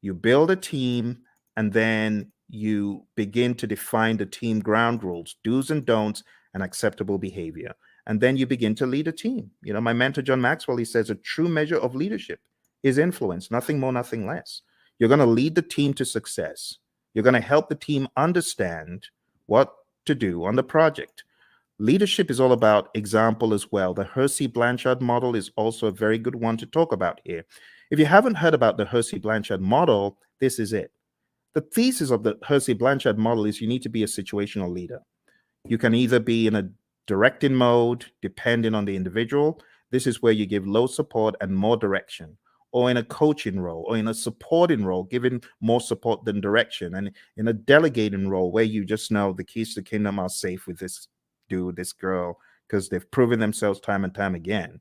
S1: You build a team, and then you begin to define the team ground rules, do's and don'ts, and acceptable behavior. And then you begin to lead a team. You know, my mentor, John Maxwell, he says a true measure of leadership is influence, nothing more, nothing less. You're going to lead the team to success. You're going to help the team understand what to do on the project. Leadership is all about example as well. The Hersey-Blanchard model is also a very good one to talk about here. If you haven't heard about the Hersey-Blanchard model, this is it. The thesis of the Hersey-Blanchard model is you need to be a situational leader. You can either be in a directing mode, depending on the individual. This is where you give low support and more direction, or in a coaching role, or in a supporting role, giving more support than direction, and in a delegating role where you just know the keys to the kingdom are safe with this dude, this girl, because they've proven themselves time and time again.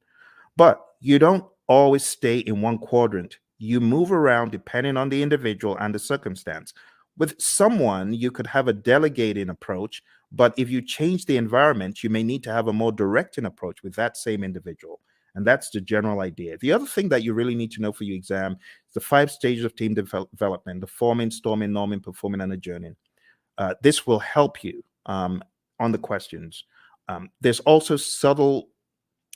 S1: But you don't always stay in one quadrant. You move around depending on the individual and the circumstance. With someone, you could have a delegating approach, but if you change the environment, you may need to have a more directing approach with that same individual. And that's the general idea. The other thing that you really need to know for your exam is the 5 stages of team development: the forming, storming, norming, performing, and adjourning. This will help you on the questions. There's also subtle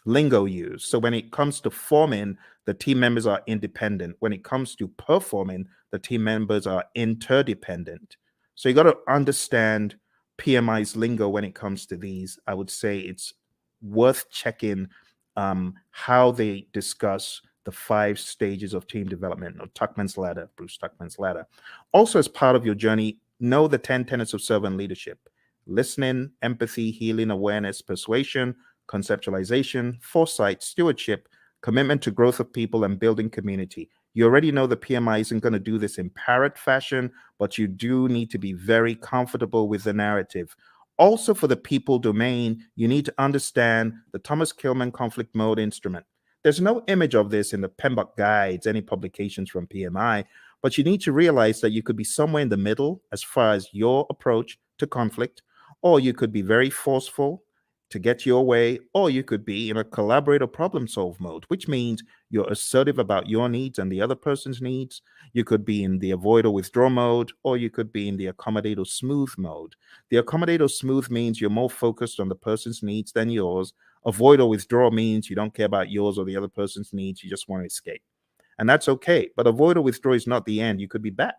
S1: lingo used. So when it comes to forming, the team members are independent. When it comes to performing, the team members are interdependent. So you got to understand PMI's lingo when it comes to these. I would say it's worth checking how they discuss the 5 stages of team development, or Tuckman's ladder, Bruce Tuckman's ladder. Also, as part of your journey, know the 10 tenets of servant leadership: listening, empathy, healing, awareness, persuasion, conceptualization, foresight, stewardship, commitment to growth of people, and building community. You already know the PMI isn't going to do this in parrot fashion, but you do need to be very comfortable with the narrative. Also, for the people domain, you need to understand the Thomas Kilmann conflict mode instrument. There's no image of this in the PMBOK guides, any publications from PMI, but you need to realize that you could be somewhere in the middle as far as your approach to conflict, or you could be very forceful to get your way, or you could be in a collaborative problem solve mode, which means you're assertive about your needs and the other person's needs. You could be in the avoid or withdraw mode, or you could be in the accommodate or smooth mode. The accommodate or smooth means you're more focused on the person's needs than yours. Avoid or withdraw means you don't care about yours or the other person's needs. You just want to escape. And that's okay. But avoid or withdraw is not the end. You could be back.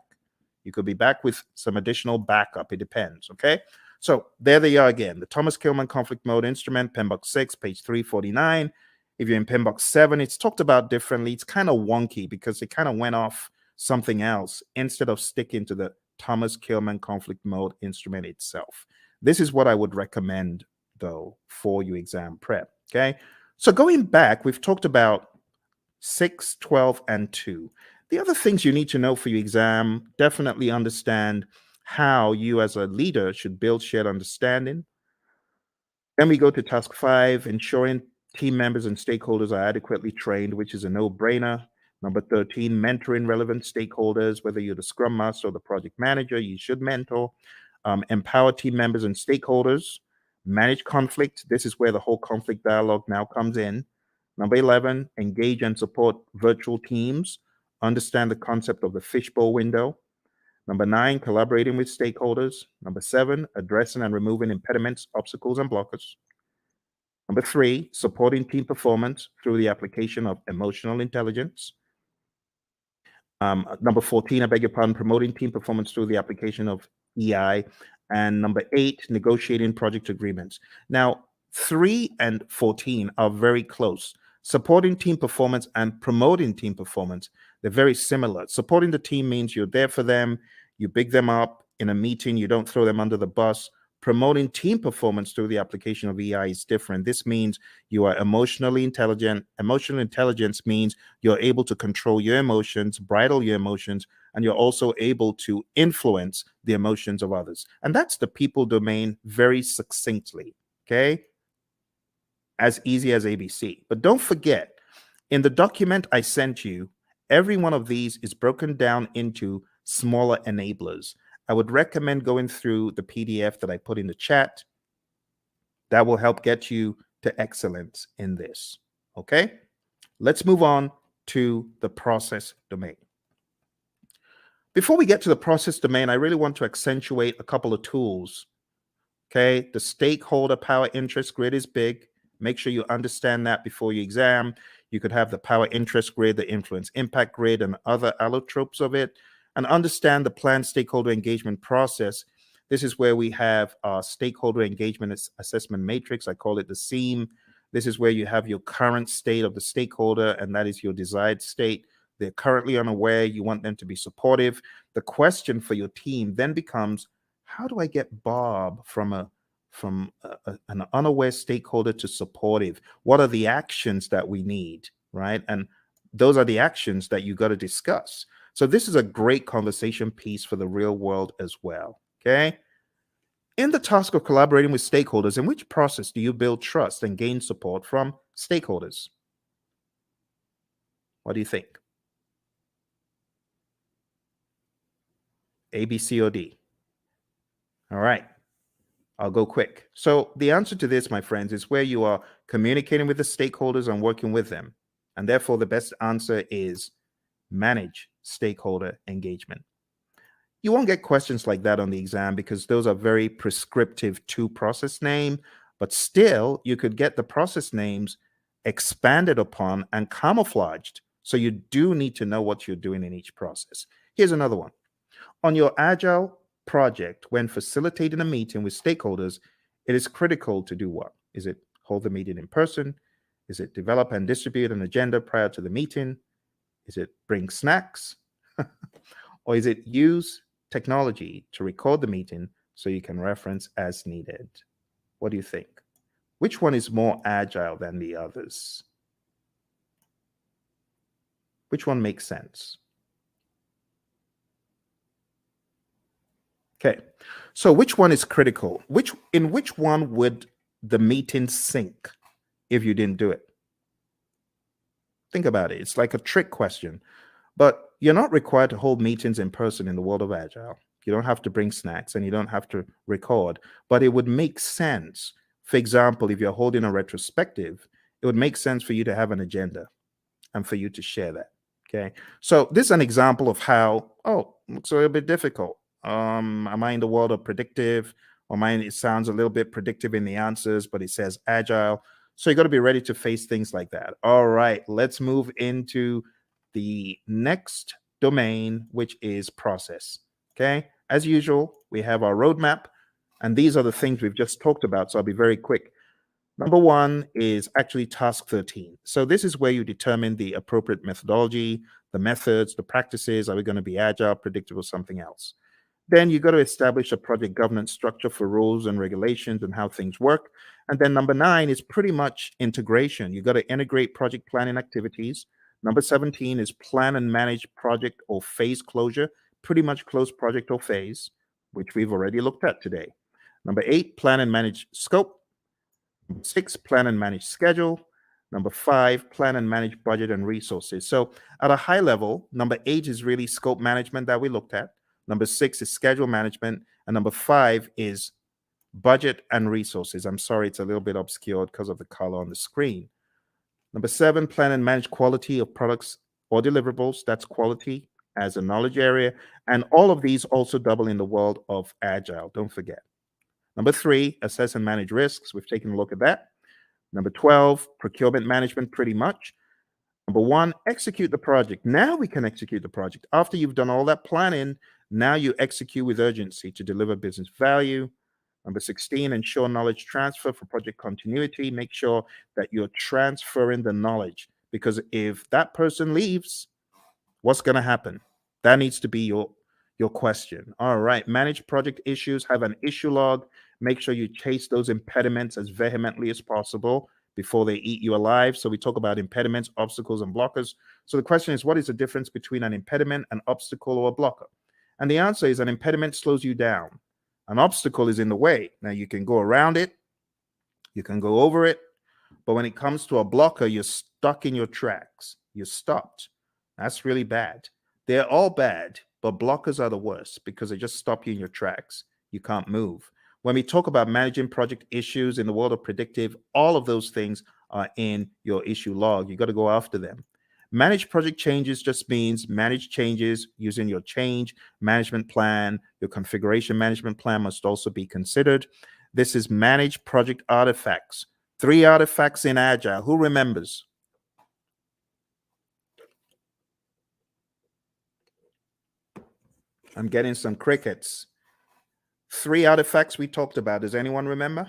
S1: You could be back with some additional backup. It depends. Okay. So there they are again. The Thomas Kilmann conflict mode instrument, PMBOK 6, page 349. If you're in PMBOK 7, it's talked about differently. It's kind of wonky because it kind of went off something else instead of sticking to the Thomas Kilmann conflict mode instrument itself. This is what I would recommend, though, for your exam prep. Okay. So going back, we've talked about 6, 12, and 2. The other things you need to know for your exam: definitely understand how you as a leader should build shared understanding. Then we go to task 5, ensuring team members and stakeholders are adequately trained, which is a no-brainer. Number 13, mentoring relevant stakeholders. Whether you're the scrum master or the project manager, you should mentor. Empower team members and stakeholders. Manage conflict. This is where the whole conflict dialogue now comes in. Number 11, engage and support virtual teams. Understand the concept of the fishbowl window. Number 9, collaborating with stakeholders. Number 7, addressing and removing impediments, obstacles, and blockers. Number 3, supporting team performance through the application of emotional intelligence. Number 14, I beg your pardon, promoting team performance through the application of EI. And number 8, negotiating project agreements. Now, 3 and 14 are very close. Supporting team performance and promoting team performance, they're very similar. Supporting the team means you're there for them, you big them up in a meeting, you don't throw them under the bus. Promoting team performance through the application of EI is different. This means you are emotionally intelligent. Emotional intelligence means you're able to control your emotions, bridle your emotions, and you're also able to influence the emotions of others. And that's the people domain very succinctly. Okay. As easy as ABC. But don't forget, in the document I sent you, every one of these is broken down into smaller enablers. I would recommend going through the PDF that I put in the chat. That will help get you to excellence in this. Okay? Let's move on to the process domain. Before we get to the process domain, I really want to accentuate a couple of tools. Okay? The stakeholder power interest grid is big. Make sure you understand that before your exam. You could have the power interest grid, the influence impact grid, and other allotropes of it, and understand the planned stakeholder engagement process. This is where we have our stakeholder engagement assessment matrix. I call it the SEAM. This is where you have your current state of the stakeholder, and that is your desired state. They're currently unaware. You want them to be supportive. The question for your team then becomes, how do I get Bob from an unaware stakeholder to supportive? What are the actions that we need, right? And those are the actions that you got to discuss. So this is a great conversation piece for the real world as well, okay? In the task of collaborating with stakeholders, in which process do you build trust and gain support from stakeholders? What do you think? A, B, C, or D? All right. I'll go quick. So the answer to this, my friends, is where you are communicating with the stakeholders and working with them. And therefore, the best answer is manage stakeholder engagement. You won't get questions like that on the exam because those are very prescriptive to process name, but still you could get the process names expanded upon and camouflaged. So you do need to know what you're doing in each process. Here's another one. On your Agile project, when facilitating a meeting with stakeholders, it is critical to do what? Is it hold the meeting in person? Is it develop and distribute an agenda prior to the meeting? Is it bring snacks? Or is it use technology to record the meeting so you can reference as needed? What do you think? Which one is more agile than the others? Which one makes sense? Okay, so which one is critical? In which one would the meeting sink if you didn't do it? Think about it. It's like a trick question. But you're not required to hold meetings in person in the world of Agile. You don't have to bring snacks and you don't have to record, but it would make sense. For example, if you're holding a retrospective, it would make sense for you to have an agenda and for you to share that. Okay. So this is an example of how, looks a little bit difficult. Am I in the world of predictive? Or mine, it sounds a little bit predictive in the answers, but it says Agile. So you got to be ready to face things like that. All right, let's move into the next domain, which is process. Okay, as usual, we have our roadmap, and these are the things we've just talked about. So I'll be very quick. Number one is actually task 13. So this is where you determine the appropriate methodology, the methods, the practices. Are we going to be agile, predictable, something else? Then you got to establish a project governance structure for rules and regulations and how things work. And then number 9 is pretty much integration. You got to integrate project planning activities. Number 17 is plan and manage project or phase closure, pretty much close project or phase, which we've already looked at today. Number 8, plan and manage scope. Number 6, plan and manage schedule. Number 5, plan and manage budget and resources. So at a high level, number 8 is really scope management that we looked at. Number 6 is schedule management. And number 5 is budget and resources. I'm sorry, it's a little bit obscured because of the color on the screen. Number 7, plan and manage quality of products or deliverables. That's quality as a knowledge area. And all of these also double in the world of Agile. Don't forget. Number 3, assess and manage risks. We've taken a look at that. Number 12, procurement management, pretty much. Number 1, execute the project. Now we can execute the project. After you've done all that planning, now you execute with urgency to deliver business value. Number 16, ensure knowledge transfer for project continuity. Make sure that you're transferring the knowledge, because if that person leaves, what's going to happen? That needs to be your question. All right, manage project issues, have an issue log. Make sure you chase those impediments as vehemently as possible before they eat you alive. So we talk about impediments, obstacles, and blockers. So the question is, what is the difference between an impediment, an obstacle, or a blocker? And the answer is an impediment slows you down. An obstacle is in the way. Now you can go around it, you can go over it, but when it comes to a blocker, you're stuck in your tracks. You're stopped. That's really bad. They're all bad, but blockers are the worst because they just stop you in your tracks. You can't move. When we talk about managing project issues in the world of predictive, all of those things are in your issue log. You got to go after them. Manage project changes just means manage changes using your change management plan. Your configuration management plan must also be considered. This is manage project artifacts. 3 artifacts in Agile. Who remembers? I'm getting some crickets. 3 artifacts we talked about. Does anyone remember?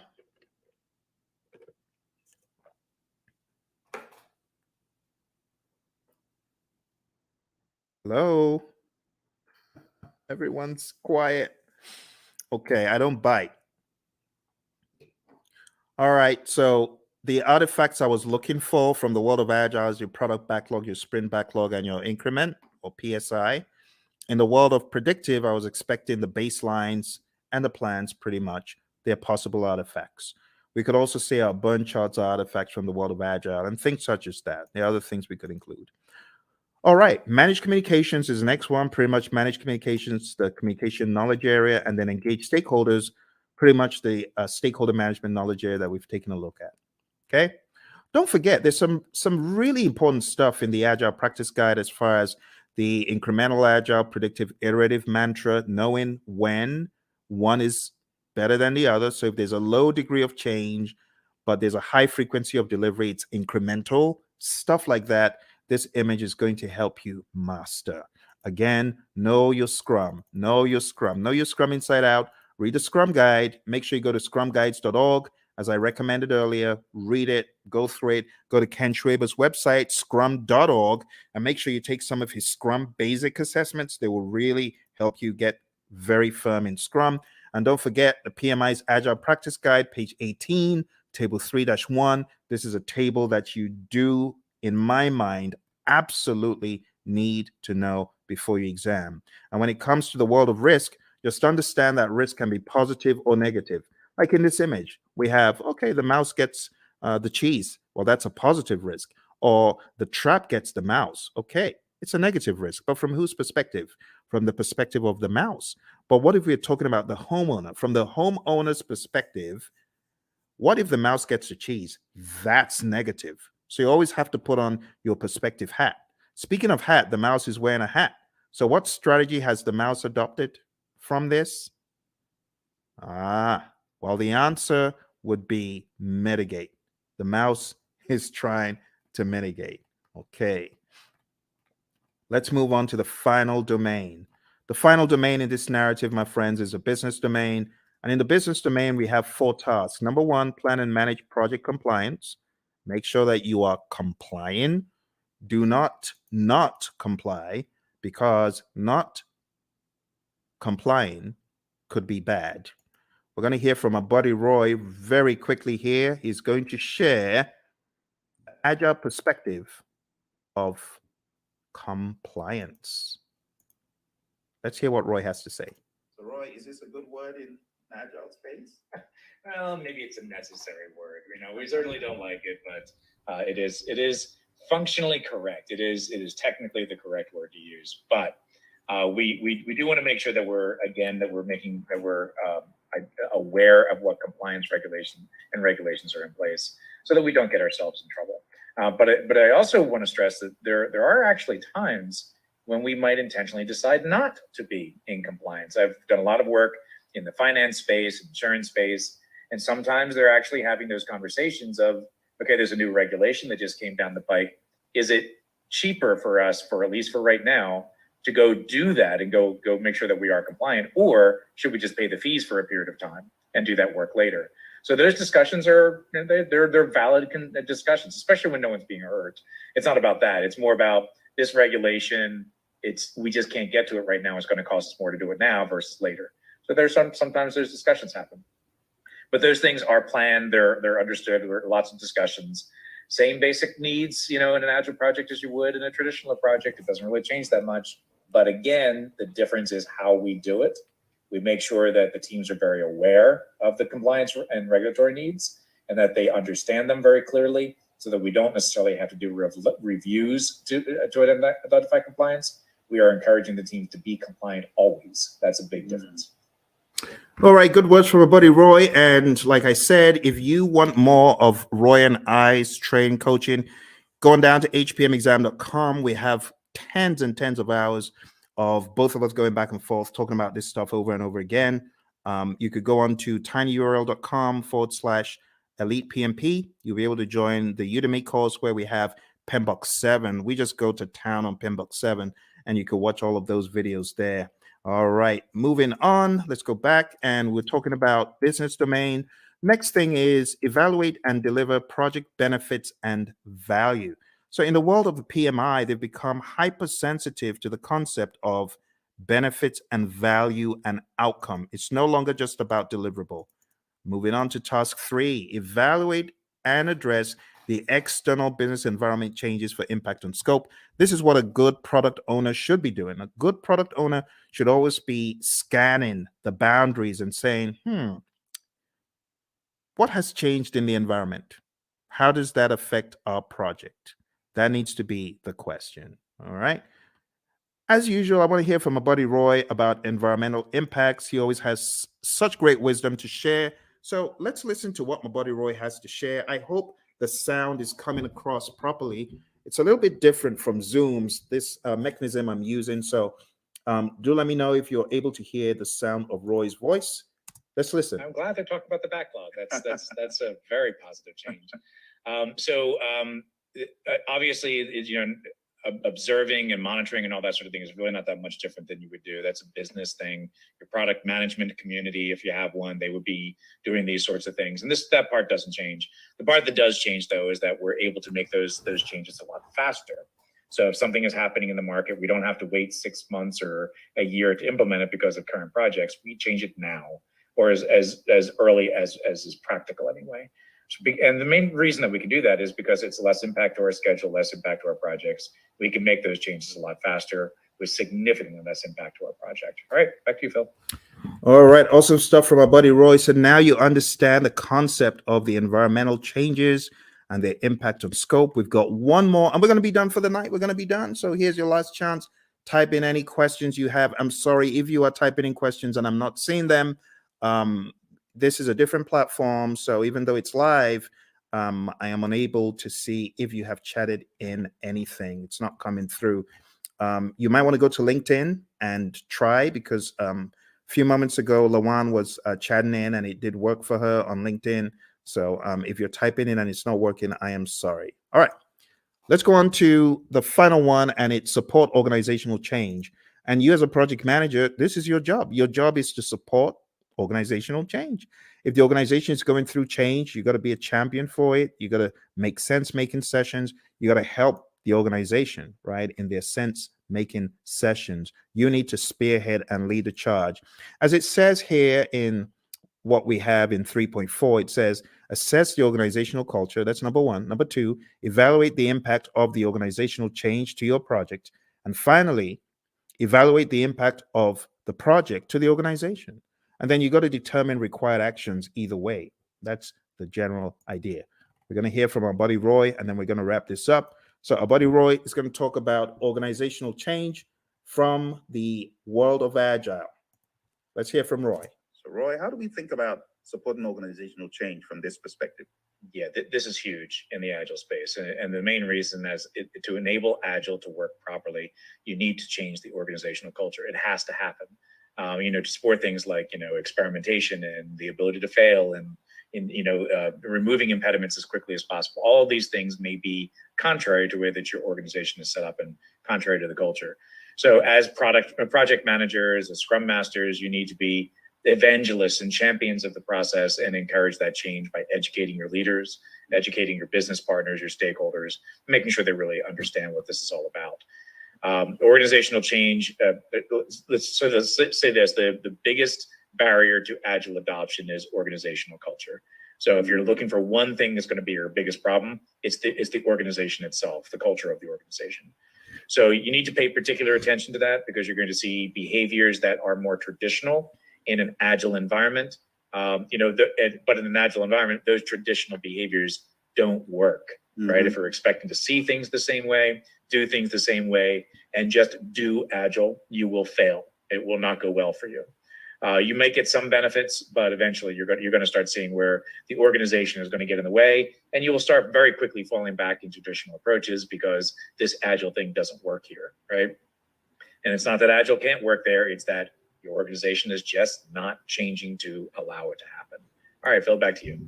S1: Hello? Everyone's quiet. Okay, I don't bite. All right, so the artifacts I was looking for from the world of Agile is your product backlog, your sprint backlog, and your increment or PSI. In the world of predictive, I was expecting the baselines and the plans pretty much. They're possible artifacts. We could also say our burn charts are artifacts from the world of Agile and things such as that. There are other things we could include. All right, managed communications is the next one. Pretty much managed communications, the communication knowledge area, and then engage stakeholders, pretty much the stakeholder management knowledge area that we've taken a look at. Okay, Don't forget, there's some really important stuff in the Agile Practice Guide as far as the incremental agile predictive iterative mantra, knowing when one is better than the other. So if there's a low degree of change, but there's a high frequency of delivery, it's incremental, stuff like that. This image is going to help you master. Again, know your Scrum, know your Scrum, know your Scrum inside out. Read the Scrum Guide. Make sure you go to scrumguides.org. As I recommended earlier, read it, go through it, go to Ken Schwaber's website, scrum.org, and make sure you take some of his Scrum basic assessments. They will really help you get very firm in Scrum. And don't forget the PMI's Agile Practice Guide, page 18, table 3-1. This is a table that you do, in my mind, absolutely need to know before your exam. And when it comes to the world of risk, just understand that risk can be positive or negative. Like in this image, we have, okay, the mouse gets the cheese. Well, that's a positive risk. Or the trap gets the mouse. Okay, it's a negative risk. But from whose perspective? From the perspective of the mouse. But what if we're talking about the homeowner? From the homeowner's perspective, what if the mouse gets the cheese? That's negative. So you always have to put on your perspective hat. Speaking of hat, the mouse is wearing a hat. So what strategy has the mouse adopted from this? Well, the answer would be mitigate. The mouse is trying to mitigate. Okay. Let's move on to the final domain. The final domain in this narrative, my friends, is a business domain. And in the business domain, we have 4 tasks. Number 1, plan and manage project compliance. Make sure that you are complying. Do not comply, because not complying could be bad. We're going to hear from our buddy Roy very quickly here. He's going to share the agile perspective of compliance. Let's hear what Roy has to say. So, Roy, is this a good word in agile space?
S2: Well, maybe it's a necessary word. We certainly don't like it, but it is functionally correct. It is technically the correct word to use. But we do want to make sure that we're aware of what compliance regulations are in place, so that we don't get ourselves in trouble. But I also want to stress that there are actually times when we might intentionally decide not to be in compliance. I've done a lot of work in the finance space, insurance space, and sometimes they're actually having those conversations of, okay, there's a new regulation that just came down the pike. Is it cheaper for us, for at least for right now, to go do that and go make sure that we are compliant, or should we just pay the fees for a period of time and do that work later? So those discussions they're valid discussions, especially when no one's being hurt. It's not about that. It's more about this regulation. We just can't get to it right now. It's going to cost us more to do it now versus later. So sometimes there's discussions happen, but those things are planned. They're understood. There are lots of discussions. Same basic needs, in an agile project as you would in a traditional project. It doesn't really change that much. But again, the difference is how we do it. We make sure that the teams are very aware of the compliance and regulatory needs, and that they understand them very clearly, so that we don't necessarily have to do reviews to identify compliance. We are encouraging the teams to be compliant always. That's a big difference.
S1: All right, good words from our buddy Roy. And like I said, if you want more of Roy and I's training coaching, going down to hpmexam.com, we have tens and tens of hours of both of us going back and forth talking about this stuff over and over again. You could go on to tinyurl.com/elite PMP. You'll be able to join the Udemy course where we have PMBOK 7. We just go to town on PMBOK 7, and you can watch all of those videos there. All right, moving on. Let's go back, and we're talking about business domain. Next thing is evaluate and deliver project benefits and value. So in the world of the PMI, they've become hypersensitive to the concept of benefits and value and outcome. It's no longer just about deliverable. Moving on to task 3, evaluate and address the external business environment changes for impact on scope. This is what a good product owner should be doing. A good product owner should always be scanning the boundaries and saying, what has changed in the environment? How does that affect our project? That needs to be the question. All right. As usual, I want to hear from my buddy Roy about environmental impacts. He always has such great wisdom to share. So let's listen to what my buddy Roy has to share. I hope the sound is coming across properly. It's a little bit different from Zoom's, this mechanism I'm using. So do let me know if you're able to hear the sound of Roy's voice. Let's listen.
S2: I'm glad they're talking about the backlog. That's a very positive change. Obviously, observing and monitoring and all that sort of thing is really not that much different than you would do. That's a business thing. Your product management community, if you have one, they would be doing these sorts of things. And that part doesn't change. The part that does change, though, is that we're able to make those changes a lot faster. So if something is happening in the market, we don't have to wait 6 months or a year to implement it because of current projects. We change it now, or as early as is practical anyway. And the main reason that we can do that is because it's less impact to our schedule, less impact to our projects. We can make those changes a lot faster with significantly less impact to our project. All right, back to you, Phil.
S1: All right, awesome stuff from our buddy Roy. So now you understand the concept of the environmental changes and their impact on scope. We've got one more, and we're going to be done for the night. We're going to be done. So here's your last chance. Type in any questions you have. I'm sorry if you are typing in questions and I'm not seeing them. This is a different platform, so even though it's live, I am unable to see if you have chatted in anything. It's not coming through. You might want to go to LinkedIn and try, because a few moments ago, Lawan was chatting in and it did work for her on LinkedIn. So if you're typing in and it's not working, I am sorry. All right, let's go on to the final one, and it's support organizational change. And you as a project manager, this is your job. Your job is to support organizational change. If the organization is going through change, you got to be a champion for it. You got to make sense making sessions. You got to help the organization, right, in their sense making sessions. You need to spearhead and lead the charge. As it says here in what we have in 3.4, it says assess the organizational culture. That's number one. Number two, evaluate the impact of the organizational change to your project. And finally, evaluate the impact of the project to the organization. And then you got to determine required actions either way. That's the general idea. We're going to hear from our buddy Roy, and then we're going to wrap this up. So our buddy Roy is going to talk about organizational change from the world of Agile. Let's hear from Roy.
S3: So Roy, how do we think about supporting organizational change from this perspective?
S2: Yeah, this is huge in the Agile space. And the main reason is to enable Agile to work properly, you need to change the organizational culture. It has to happen. To support things like, experimentation and the ability to fail and removing impediments as quickly as possible. All of these things may be contrary to the way that your organization is set up and contrary to the culture. So as project managers, as scrum masters, you need to be evangelists and champions of the process and encourage that change by educating your leaders, educating your business partners, your stakeholders, making sure they really understand what this is all about. Organizational change, let's say this, the biggest barrier to Agile adoption is organizational culture. So if you're looking for one thing that's going to be your biggest problem, it's the organization itself, the culture of the organization. So you need to pay particular attention to that, because you're going to see behaviors that are more traditional in an Agile environment. But in an Agile environment, those traditional behaviors don't work, right? If we're expecting to see things the same way, do things the same way, and just do Agile, you will fail. It will not go well for you. You may get some benefits, but eventually you're going to start seeing where the organization is going to get in the way, and you will start very quickly falling back into traditional approaches because this Agile thing doesn't work here, right? And it's not that Agile can't work there, it's that your organization is just not changing to allow it to happen. All right, Phil, back to you.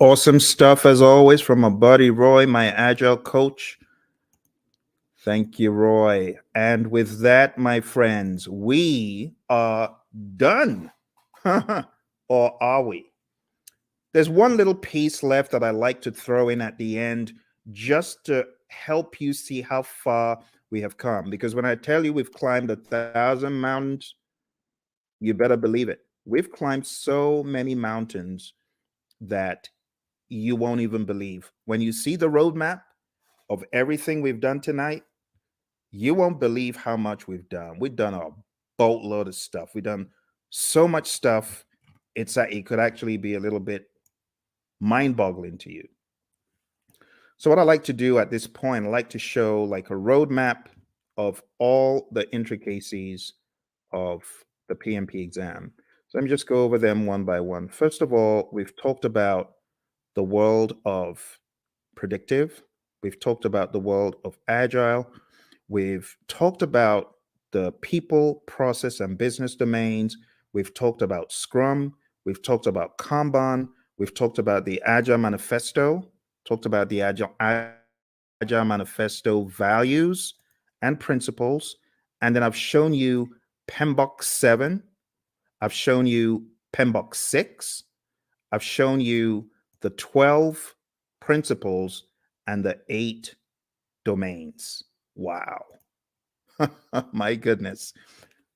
S1: Awesome stuff as always from my buddy Roy, my Agile coach. Thank you, Roy. And with that, my friends, we are done. Or are we? There's one little piece left that I like to throw in at the end, just to help you see how far we have come. Because when I tell you we've climbed 1,000 mountains, you better believe it. We've climbed so many mountains that you won't even believe. When you see the roadmap of everything we've done tonight, you won't believe how much we've done. We've done a boatload of stuff. We've done so much stuff. It could actually be a little bit mind-boggling to you. So what I like to do at this point, I like to show like a roadmap of all the intricacies of the PMP exam. So let me just go over them one by one. First of all, we've talked about the world of predictive. We've talked about the world of agile. We've talked about the people, process, and business domains. We've talked about Scrum. We've talked about Kanban. We've talked about the Agile Manifesto, talked about the Agile Manifesto values and principles. And then I've shown you PMBOK 7. I've shown you PMBOK 6. I've shown you the 12 principles and the 8 domains. Wow. My goodness.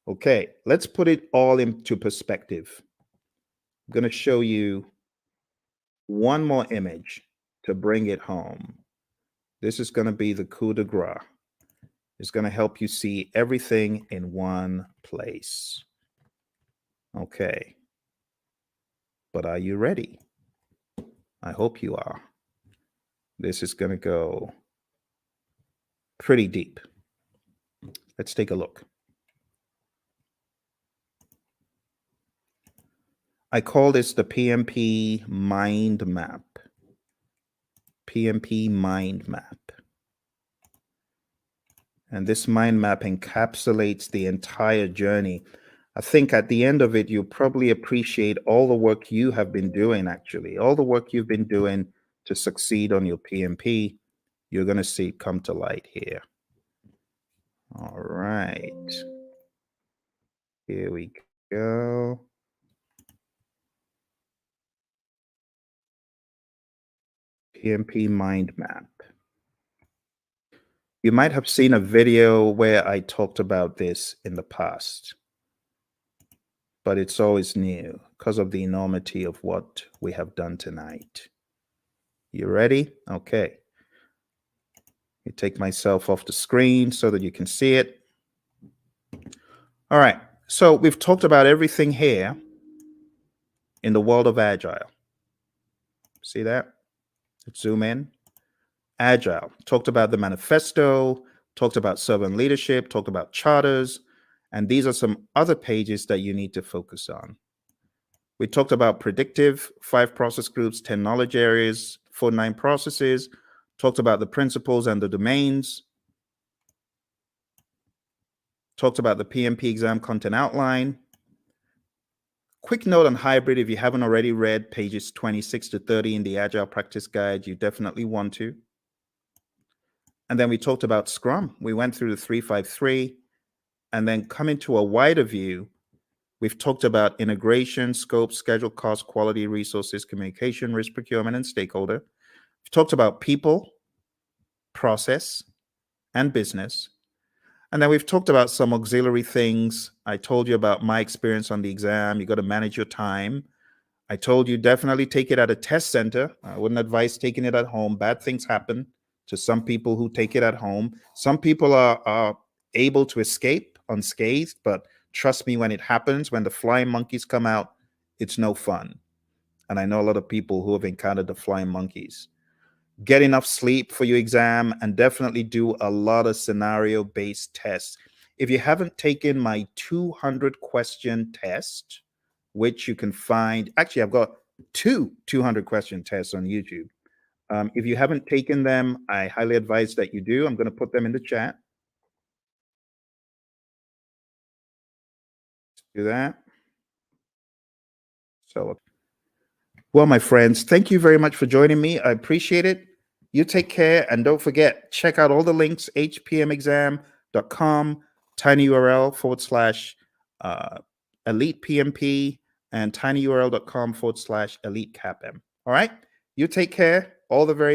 S1: Okay, let's put it all into perspective. I'm going to show you one more image to bring it home. This is going to be the coup de grace. It's going to help you see everything in one place. Okay. But are you ready? I hope you are. This is going to go pretty deep. Let's take a look. I call this the PMP mind map. PMP mind map. And this mind map encapsulates the entire journey. I think at the end of it, you'll probably appreciate all the work you have been doing, actually. All the work you've been doing to succeed on your PMP, you're going to see it come to light here. All right. Here we go. PMP mind map. You might have seen a video where I talked about this in the past, but it's always new because of the enormity of what we have done tonight. You ready? Okay. You take myself off the screen so that you can see it. All right. So we've talked about everything here in the world of Agile. See that? Let's zoom in. Agile. Talked about the manifesto, talked about servant leadership, talked about charters, and these are some other pages that you need to focus on. We talked about predictive, 5 process groups, 10 knowledge areas, 49 processes, talked about the principles and the domains, talked about the PMP exam content outline. Quick note on hybrid, if you haven't already read pages 26 to 30 in the Agile Practice Guide, you definitely want to. And then we talked about Scrum. We went through the 353, and then coming to a wider view, we've talked about integration, scope, schedule, cost, quality, resources, communication, risk, procurement, and stakeholder. We've talked about people, process, and business. And then we've talked about some auxiliary things. I told you about my experience on the exam. You got to manage your time. I told you definitely take it at a test center. I wouldn't advise taking it at home. Bad things happen to some people who take it at home. Some people are able to escape unscathed, but trust me, when it happens, when the flying monkeys come out, it's no fun. And I know a lot of people who have encountered the flying monkeys. Get enough sleep for your exam and definitely do a lot of scenario-based tests. If you haven't taken my 200 question test, which you can find, actually, I've got 200 question tests on YouTube. If you haven't taken them, I highly advise that you do. I'm going to put them in the chat. Do that. So, well, my friends, thank you very much for joining me. I appreciate it. You take care, and don't forget, check out all the links, hpmexam.com, tinyurl/elite PMP, and tinyurl.com/elite CAPM. All right? You take care. All the very